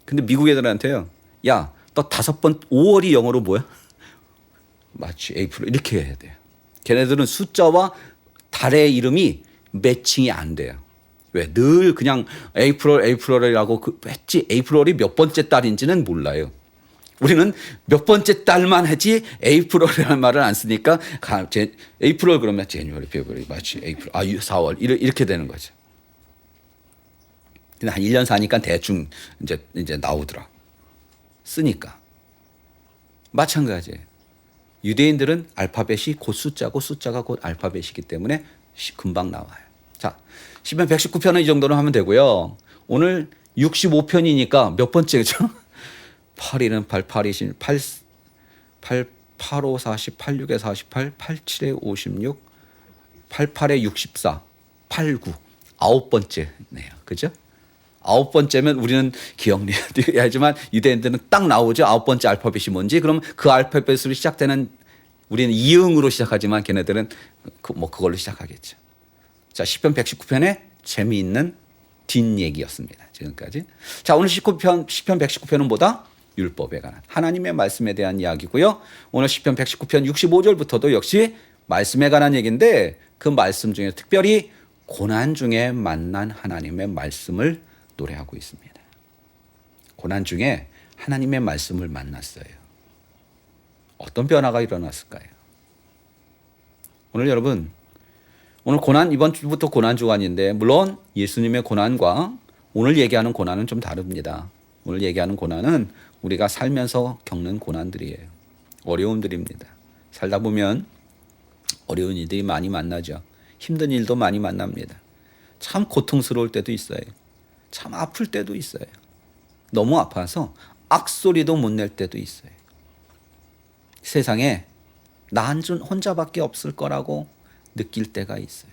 근데 미국 애들한테요. 야, 너 5월이 영어로 뭐야? March, April 이렇게 해야 돼요. 걔네들은 숫자와 달의 이름이 매칭이 안 돼요. 왜? 늘 그냥 에이프릴이라고 했지 에이프릴이 몇 번째 달인지는 몰라요. 우리는 몇 번째 달만 하지 에이프릴이라는 말을 안 쓰니까 에이프릴 그러면 제뉴얼리, 페브리, 마치, 에이프릴, 4월 이렇게 되는 거죠. 근데 한 1년 사니까 대충 이제 나오더라. 쓰니까. 마찬가지예요. 유대인들은 알파벳이 곧 숫자고 숫자가 곧 알파벳이기 때문에 금방 나와요. 자, 시편 119편은 이 정도로 하면 되고요. 오늘 65편이니까 몇 번째죠? 8일은 8, 8이신 8, 8, 5, 40, 86에 48, 87에 56, 88에 64, 89, 9번째네요. 그죠? 9번째면 우리는 기억해야지만 유대인들은 딱 나오죠. 9번째 알파벳이 뭔지. 그럼 그 알파벳으로 시작되는 우리는 이응으로 시작하지만 걔네들은 그걸로 시작하겠죠. 자, 시편 119편의 재미있는 뒷얘기였습니다. 지금까지. 자, 오늘 시편 119편은 뭐다? 율법에 관한 하나님의 말씀에 대한 이야기고요. 오늘 시편 119편 65절부터도 역시 말씀에 관한 얘기인데 그 말씀 중에 특별히 고난 중에 만난 하나님의 말씀을 노래하고 있습니다. 고난 중에 하나님의 말씀을 만났어요. 어떤 변화가 일어났을까요? 오늘 여러분, 오늘 이번 주부터 고난 주간인데 물론 예수님의 고난과 오늘 얘기하는 고난은 좀 다릅니다. 오늘 얘기하는 고난은 우리가 살면서 겪는 고난들이에요. 어려움들입니다. 살다 보면 어려운 일들이 많이 만나죠. 힘든 일도 많이 만납니다. 참 고통스러울 때도 있어요. 참 아플 때도 있어요. 너무 아파서 악소리도 못 낼 때도 있어요. 세상에 나 혼자밖에 없을 거라고 느낄 때가 있어요.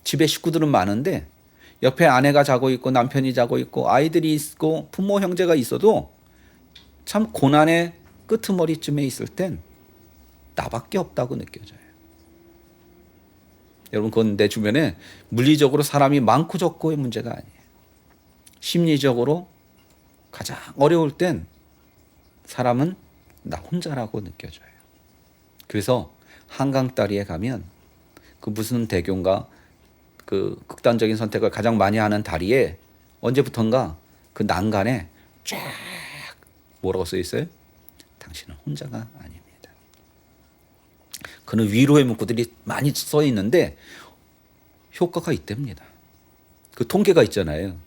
집에 식구들은 많은데 옆에 아내가 자고 있고 남편이 자고 있고 아이들이 있고 부모 형제가 있어도 참 고난의 끄트머리쯤에 있을 땐 나밖에 없다고 느껴져요. 여러분, 그건 내 주변에 물리적으로 사람이 많고 적고의 문제가 아니에요. 심리적으로 가장 어려울 땐 사람은 나 혼자라고 느껴져요. 그래서 한강다리에 가면 그 무슨 대교인가 그 극단적인 선택을 가장 많이 하는 다리에 언제부턴가 그 난간에 쫙 뭐라고 써 있어요? 당신은 혼자가 아닙니다. 그는 위로의 문구들이 많이 써 있는데 효과가 있답니다. 그 통계가 있잖아요.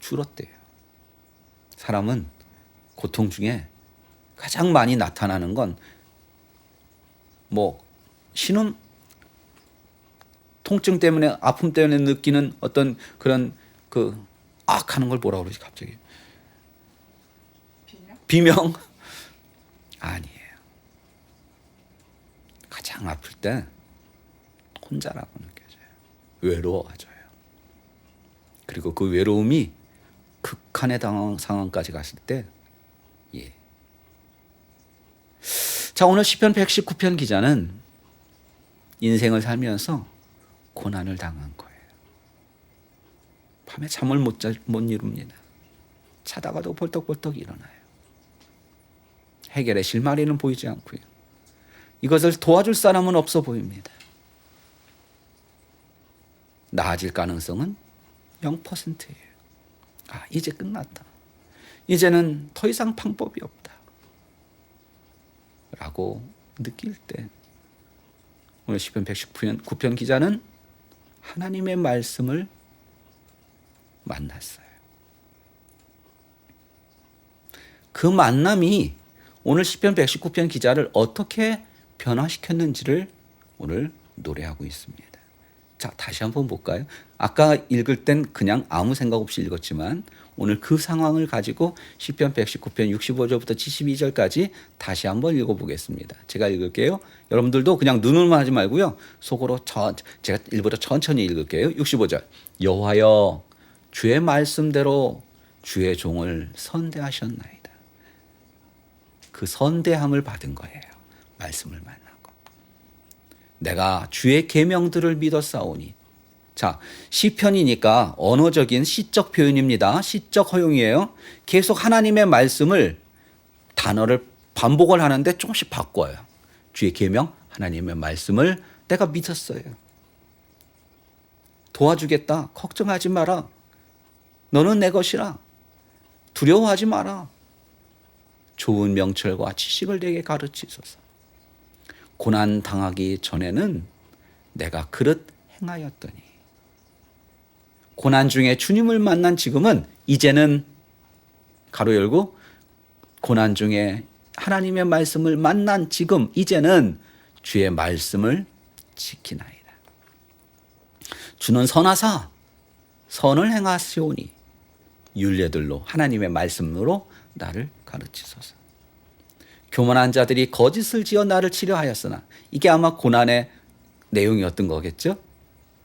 줄었대요. 사람은 고통 중에 가장 많이 나타나는 건 신음, 통증 때문에 아픔 때문에 느끼는 어떤 그런 그 악 하는 걸 뭐라 그러지 갑자기? 비명? 비명? 아니에요. 가장 아플 때 혼자라고 느껴져요. 외로워져요. 그리고 그 외로움이 극한의 상황까지 갔을 때, 예. 자, 오늘 시편 119편 기자는 인생을 살면서 고난을 당한 거예요. 밤에 잠을 못 이룹니다. 자다가도 벌떡벌떡 일어나요. 해결의 실마리는 보이지 않고요. 이것을 도와줄 사람은 없어 보입니다. 나아질 가능성은 0%예요. 아, 이제 끝났다. 이제는 더 이상 방법이 없다. 라고 느낄 때 오늘 시편 119편 기자는 하나님의 말씀을 만났어요. 그 만남이 오늘 시편 119편 기자를 어떻게 변화시켰는지를 오늘 노래하고 있습니다. 자, 다시 한번 볼까요? 아까 읽을 땐 그냥 아무 생각 없이 읽었지만 오늘 그 상황을 가지고 시편 119편 65절부터 72절까지 다시 한번 읽어보겠습니다. 제가 읽을게요. 여러분들도 그냥 눈으로만 하지 말고요. 속으로 제가 일부러 천천히 읽을게요. 65절. 여호와여 주의 말씀대로 주의 종을 선대하셨나이다. 그 선대함을 받은 거예요. 말씀을 만나고. 내가 주의 계명들을 믿었사오니. 자, 시편이니까 언어적인 시적 표현입니다. 시적 허용이에요. 계속 하나님의 말씀을 단어를 반복을 하는데 조금씩 바꿔요. 주의 계명, 하나님의 말씀을 내가 믿었어요. 도와주겠다. 걱정하지 마라. 너는 내 것이라. 두려워하지 마라. 좋은 명철과 지식을 내게 가르치소서. 고난 당하기 전에는 내가 그릇 행하였더니 고난 중에 주님을 만난 지금은 이제는 가로 열고 고난 중에 하나님의 말씀을 만난 지금 이제는 주의 말씀을 지키나이다. 주는 선하사 선을 행하시오니 율례들로 하나님의 말씀으로 나를 가르치소서. 교만한 자들이 거짓을 지어 나를 치려하였으나 이게 아마 고난의 내용이었던 거겠죠.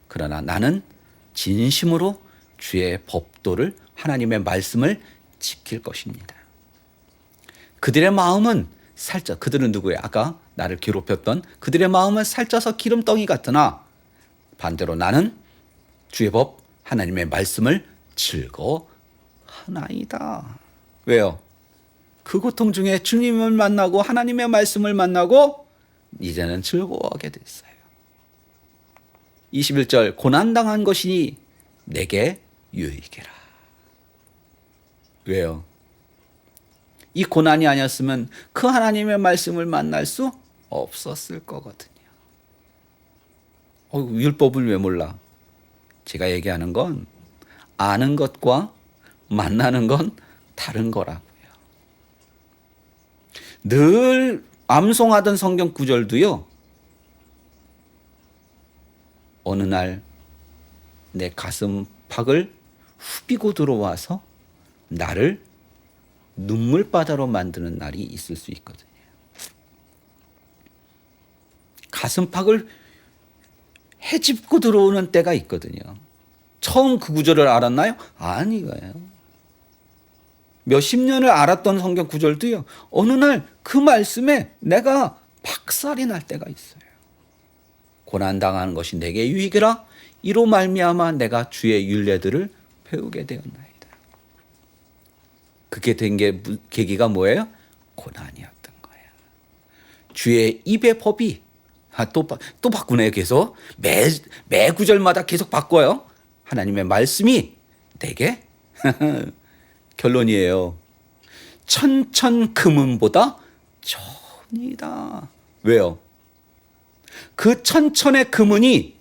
그러나 나는 진심으로 주의 법도를 하나님의 말씀을 지킬 것입니다. 그들의 마음은 살쪄. 그들은 누구예요? 아까 나를 괴롭혔던 그들의 마음은 살쪄서 기름덩이 같으나 반대로 나는 주의 법 하나님의 말씀을 즐거워하나이다. 왜요? 그 고통 중에 주님을 만나고 하나님의 말씀을 만나고 이제는 즐거워하게 됐어요. 21절 고난당한 것이 내게 유익이라. 왜요? 이 고난이 아니었으면 그 하나님의 말씀을 만날 수 없었을 거거든요. 율법을 왜 몰라? 제가 얘기하는 건 아는 것과 만나는 건 다른 거라고요. 늘 암송하던 성경 구절도요. 어느 날 내 가슴팍을 후비고 들어와서 나를 눈물바다로 만드는 날이 있을 수 있거든요. 가슴팍을 헤집고 들어오는 때가 있거든요. 처음 그 구절을 알았나요? 아니에요. 몇십 년을 알았던 성경 구절도요. 어느 날 그 말씀에 내가 박살이 날 때가 있어요. 고난당하는 것이 내게 유익이라 이로 말미암아 내가 주의 율례들을 배우게 되었나이다. 그게 된 게 계기가 뭐예요? 고난이었던 거예요. 주의 입의 법이 또 바꾸네요. 계속 매 구절마다 계속 바꿔요. 하나님의 말씀이 내게 결론이에요. 천천 금은보다 좋으니이다. 왜요? 그 천천의 금은이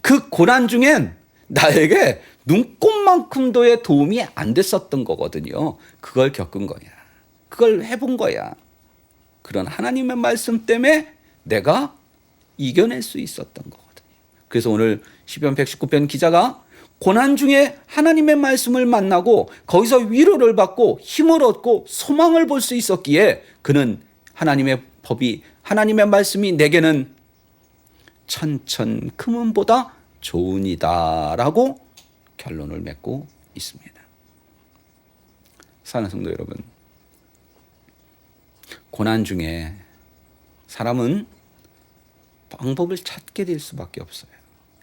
그 고난 중엔 나에게 눈꼽만큼도의 도움이 안 됐었던 거거든요. 그걸 겪은 거야. 그걸 해본 거야. 그런 하나님의 말씀 때문에 내가 이겨낼 수 있었던 거거든요. 그래서 오늘 시편 119편 기자가 고난 중에 하나님의 말씀을 만나고 거기서 위로를 받고 힘을 얻고 소망을 볼 수 있었기에 그는 하나님의 법이, 하나님의 말씀이 내게는 천천 금은보다 좋으니다라고 결론을 맺고 있습니다. 사랑하는 성도 여러분, 고난 중에 사람은 방법을 찾게 될 수밖에 없어요.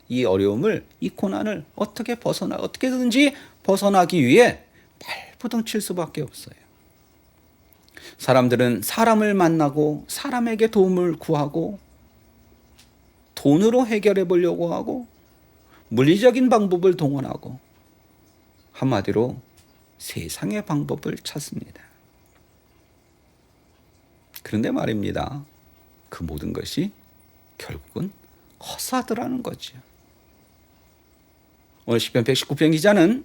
이 어려움을, 이 고난을 어떻게든지 벗어나기 위해 발부둥칠 수밖에 없어요. 사람들은 사람을 만나고 사람에게 도움을 구하고 돈으로 해결해 보려고 하고 물리적인 방법을 동원하고 한마디로 세상의 방법을 찾습니다. 그런데 말입니다. 그 모든 것이 결국은 허사더라는 거죠. 오늘 시편 119편 기자는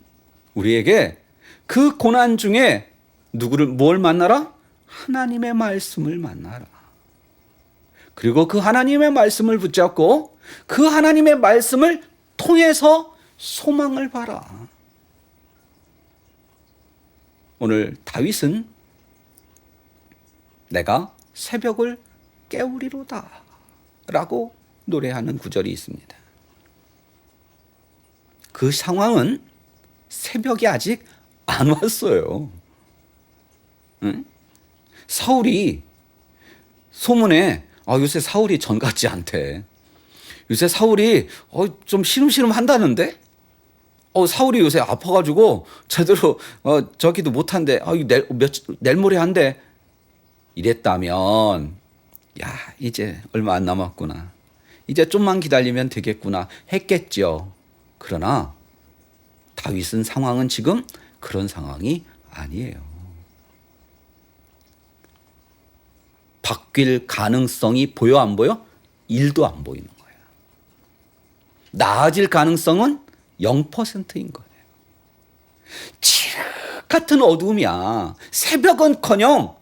우리에게 그 고난 중에 뭘 만나라? 하나님의 말씀을 만나라. 그리고 그 하나님의 말씀을 붙잡고 그 하나님의 말씀을 통해서 소망을 봐라. 오늘 다윗은 내가 새벽을 깨우리로다 라고 노래하는 구절이 있습니다. 그 상황은 새벽이 아직 안 왔어요. 응? 사울이 소문에 요새 사울이 전 같지 않대. 요새 사울이 좀 시름시름 한다는데? 사울이 요새 아파가지고 제대로 저기도 못한대. 내일 모레 한대. 이랬다면 이제 얼마 안 남았구나. 이제 좀만 기다리면 되겠구나 했겠죠. 그러나 다윗은 상황은 지금 그런 상황이 아니에요. 바뀔 가능성이 보여 안 보여? 1도 안 보이는 거예요. 나아질 가능성은 0%인 거예요. 칠흑 같은 어두움이야. 새벽은커녕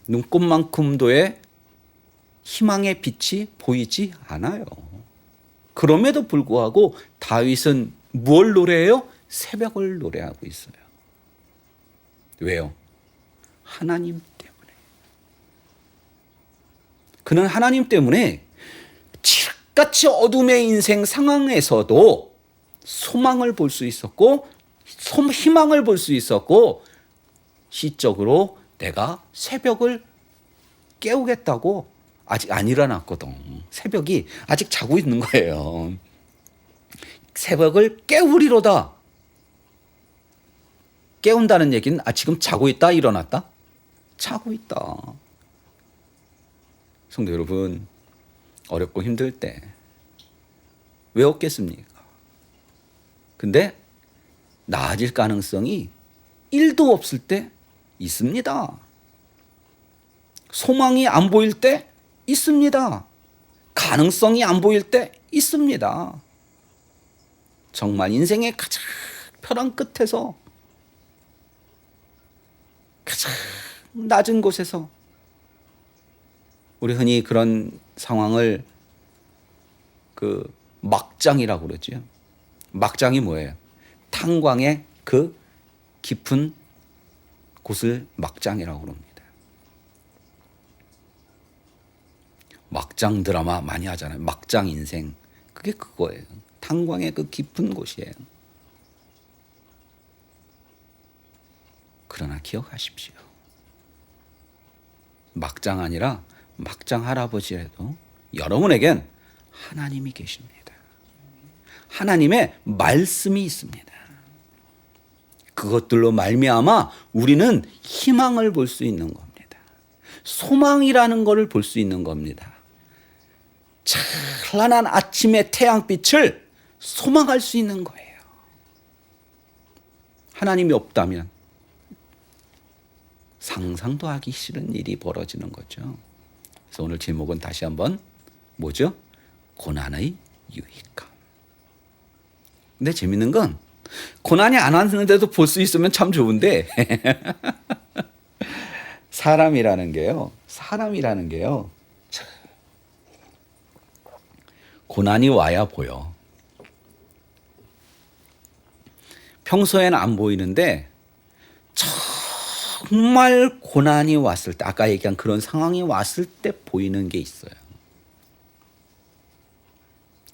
눈곱만큼도의 희망의 빛이 보이지 않아요. 그럼에도 불구하고 다윗은 뭘 노래해요? 새벽을 노래하고 있어요. 왜요? 하나님 때문에. 그는 하나님 때문에 칠흑같이 어둠의 인생 상황에서도 소망을 볼 수 있었고 희망을 볼 수 있었고 시적으로 내가 새벽을 깨우겠다고 아직 안 일어났거든. 새벽이 아직 자고 있는 거예요. 새벽을 깨우리로다. 깨운다는 얘기는 지금 자고 있다, 일어났다? 자고 있다. 성도 여러분, 어렵고 힘들 때 왜 없겠습니까? 근데 나아질 가능성이 1도 없을 때 있습니다. 소망이 안 보일 때 있습니다. 가능성이 안 보일 때 있습니다. 정말 인생의 가장 벼랑 끝에서 가장 낮은 곳에서 우리 흔히 그런 상황을 막장이라고 그러죠. 막장이 뭐예요? 탄광의 그 깊은 곳을 막장이라고 그럽니다. 막장 드라마 많이 하잖아요. 막장 인생. 그게 그거예요. 탄광의 그 깊은 곳이에요. 그러나 기억하십시오. 막장 아니라 막장 할아버지라도 여러분에겐 하나님이 계십니다. 하나님의 말씀이 있습니다. 그것들로 말미암아 우리는 희망을 볼 수 있는 겁니다. 소망이라는 것을 볼 수 있는 겁니다. 찬란한 아침의 태양빛을 소망할 수 있는 거예요. 하나님이 없다면 상상도 하기 싫은 일이 벌어지는 거죠. 그래서 오늘 제목은 다시 한번 뭐죠? 고난의 유익함. 근데 재밌는 건 고난이 안 왔는데도 볼 수 있으면 참 좋은데 사람이라는 게요. 고난이 와야 보여. 평소에는 안 보이는데 정말 고난이 왔을 때, 아까 얘기한 그런 상황이 왔을 때 보이는 게 있어요.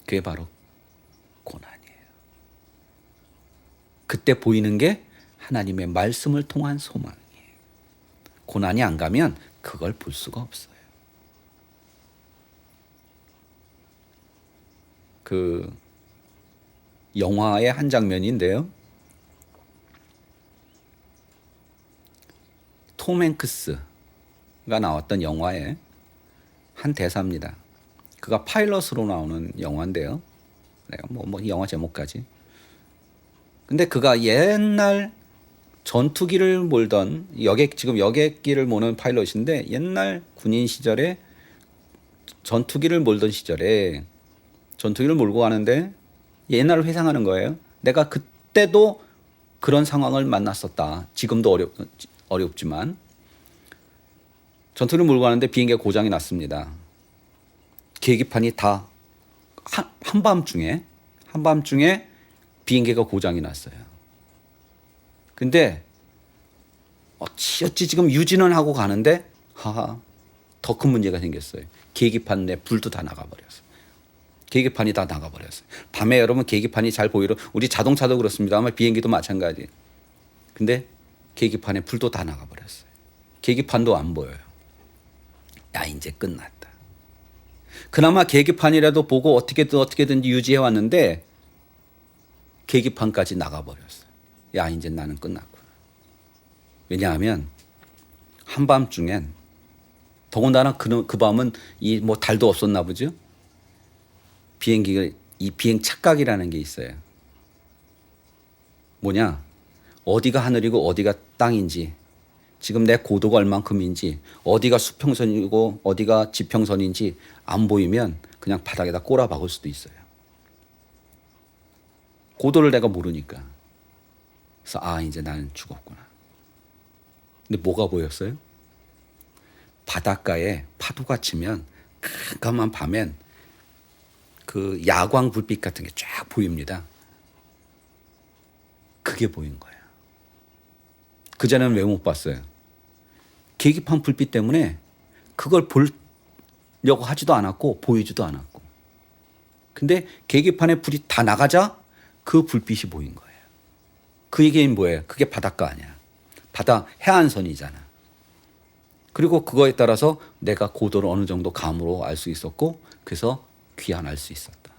그게 바로 고난이에요. 그때 보이는 게 하나님의 말씀을 통한 소망이에요. 고난이 안 가면 그걸 볼 수가 없어요. 그 영화의 한 장면인데요. 톰 행크스가 나왔던 영화의 한 대사입니다. 그가 파일럿으로 나오는 영화인데요. 뭐 영화 제목까지. 근데 그가 옛날 전투기를 몰던 지금 여객기를 모는 파일럿인데 옛날 군인 시절에 전투기를 몰던 시절에 전투기를 몰고 가는데 옛날을 회상하는 거예요. 내가 그때도 그런 상황을 만났었다. 지금도 어렵지만 전투기를 몰고 가는데 비행기가 고장이 났습니다. 계기판이 다 한밤중에 비행기가 고장이 났어요. 근데 어찌 지금 유진은 하고 가는데 더 큰 문제가 생겼어요. 계기판 내 불도 다 나가버렸어요. 계기판이 다 나가버렸어요. 밤에 여러분 계기판이 잘 보이러, 우리 자동차도 그렇습니다. 아마 비행기도 마찬가지. 근데 계기판에 불도 다 나가버렸어요. 계기판도 안 보여요. 야, 이제 끝났다. 그나마 계기판이라도 보고 어떻게든지 유지해 왔는데 계기판까지 나가버렸어요. 야, 이제 나는 끝났구나. 왜냐하면 한밤중엔, 더군다나 그 밤은 뭐 달도 없었나 보죠. 이 비행 착각이라는 게 있어요. 뭐냐? 어디가 하늘이고 어디가 땅인지, 지금 내 고도가 얼만큼인지, 어디가 수평선이고 어디가 지평선인지 안 보이면 그냥 바닥에다 꼬라 박을 수도 있어요. 고도를 내가 모르니까. 그래서 이제 나는 죽었구나. 근데 뭐가 보였어요? 바닷가에 파도가 치면 깜깜한 밤엔 그 야광 불빛 같은 게 쫙 보입니다. 그게 보인 거예요. 그전에는 왜 못 봤어요? 계기판 불빛 때문에 그걸 보려고 하지도 않았고 보이지도 않았고. 근데 계기판에 불이 다 나가자 그 불빛이 보인 거예요. 그 얘기는 뭐예요? 그게 바닷가 아니야. 해안선이잖아. 그리고 그거에 따라서 내가 고도를 어느 정도 감으로 알 수 있었고, 그래서 귀환할 수 있었다.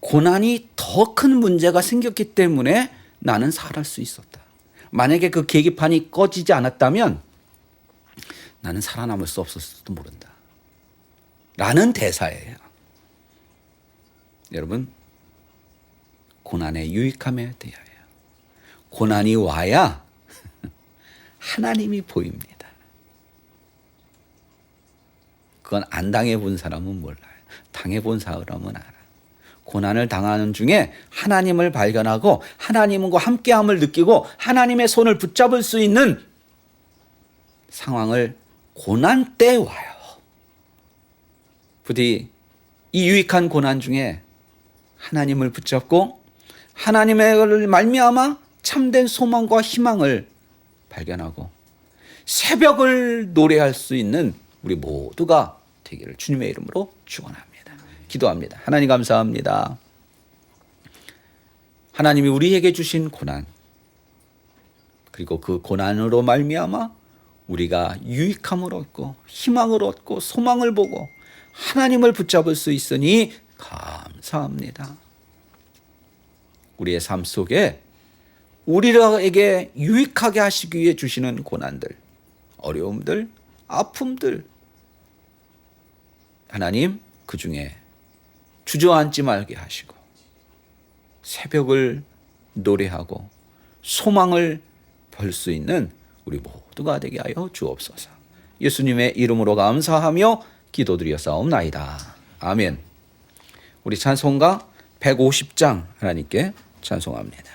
고난이 더 큰 문제가 생겼기 때문에 나는 살아갈 수 있었다. 만약에 그 계기판이 꺼지지 않았다면 나는 살아남을 수 없었을지도 모른다. 라는 대사예요. 여러분, 고난의 유익함에 대하여. 고난이 와야 하나님이 보입니다. 그건 안 당해본 사람은 몰라요. 당해본 사람은 알아. 고난을 당하는 중에 하나님을 발견하고 하나님과 함께함을 느끼고 하나님의 손을 붙잡을 수 있는 상황을 고난 때 와요. 부디 이 유익한 고난 중에 하나님을 붙잡고 하나님의 말미암아 참된 소망과 희망을 발견하고 새벽을 노래할 수 있는 우리 모두가 되기를 주님의 이름으로 축원합니다. 기도합니다. 하나님 감사합니다. 하나님이 우리에게 주신 고난, 그리고 그 고난으로 말미암아 우리가 유익함을 얻고 희망을 얻고 소망을 보고 하나님을 붙잡을 수 있으니 감사합니다. 우리의 삶 속에 우리에게 유익하게 하시기 위해 주시는 고난들, 어려움들, 아픔들, 하나님 그 중에 주저앉지 말게 하시고 새벽을 노래하고 소망을 벌 수 있는 우리 모두가 되게 하여 주옵소서. 예수님의 이름으로 감사하며 기도드렸사옵나이다. 아멘. 우리 찬송가 150장 하나님께 찬송합니다.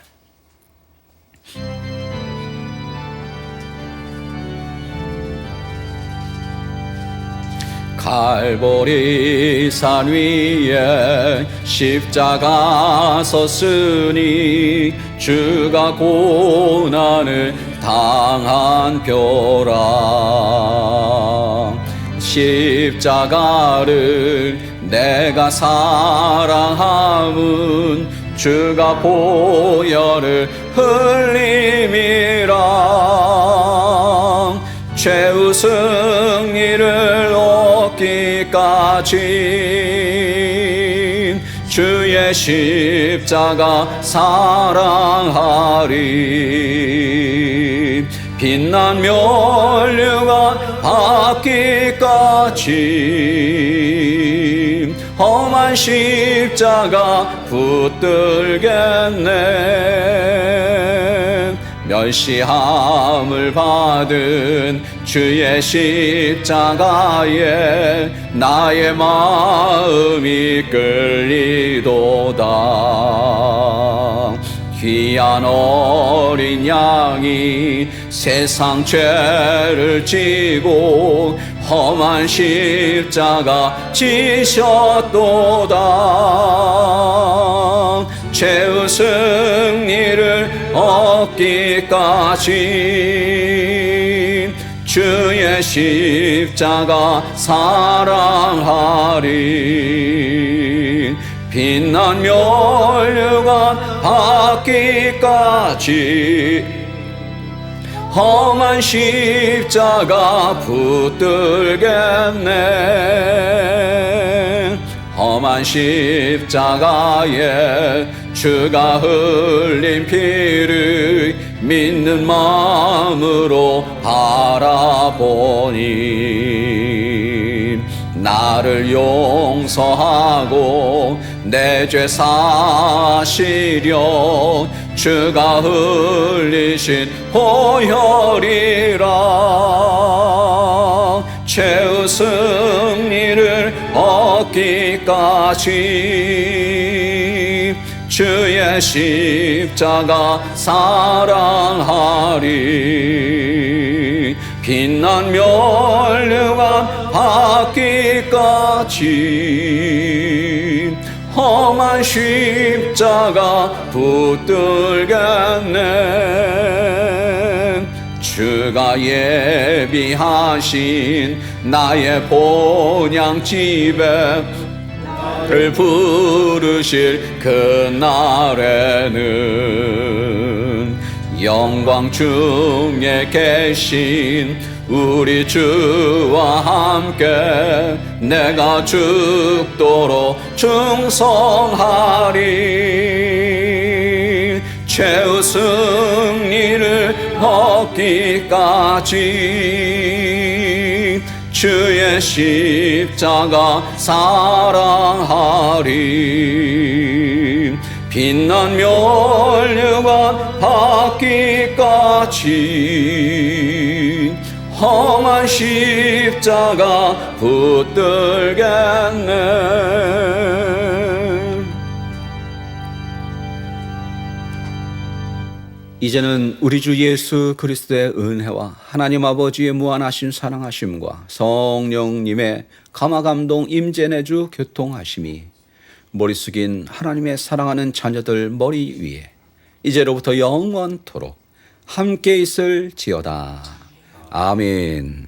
갈보리 산 위에 십자가 섰으니 주가 고난을 당한 표라. 십자가를 내가 사랑함은 주가 보혈을 흘림이라. 최후 승리를 얻기까지 주의 십자가 사랑하리. 빛난 면류관 받기까지 험한 십자가 붙들겠네. 멸시함을 받은 주의 십자가에 나의 마음이 끌리도다. 귀한 어린 양이 세상 죄를 지고 험한 십자가 지셨도다. 최후 승리를 얻기까지 주의 십자가 사랑하리. 빛난 면류관 받기까지 험한 십자가 붙들겠네. 험한 십자가에 주가 흘린 피를 믿는 마음으로 바라보니 나를 용서하고 내 죄 사시려 주가 흘리신 보혈이라. 최후 승리를 얻기까지 주의 십자가 사랑하리. 빛난 면류관 받기까지 험한 십자가 붙들겠네. 주가 예비하신 나의 본향집에 를 부르실 그날에는 영광 중에 계신 우리 주와 함께 내가 죽도록 충성하리. 최후 승리를 얻기까지 주의 십자가 사랑하리. 빛난 면류관 받기까지 험한 십자가 붙들겠네. 이제는 우리 주 예수 그리스도의 은혜와 하나님 아버지의 무한하신 사랑하심과 성령님의 감화감동 임재내주 교통하심이 머리 숙인 하나님의 사랑하는 자녀들 머리 위에 이제로부터 영원토록 함께 있을지어다. 아멘.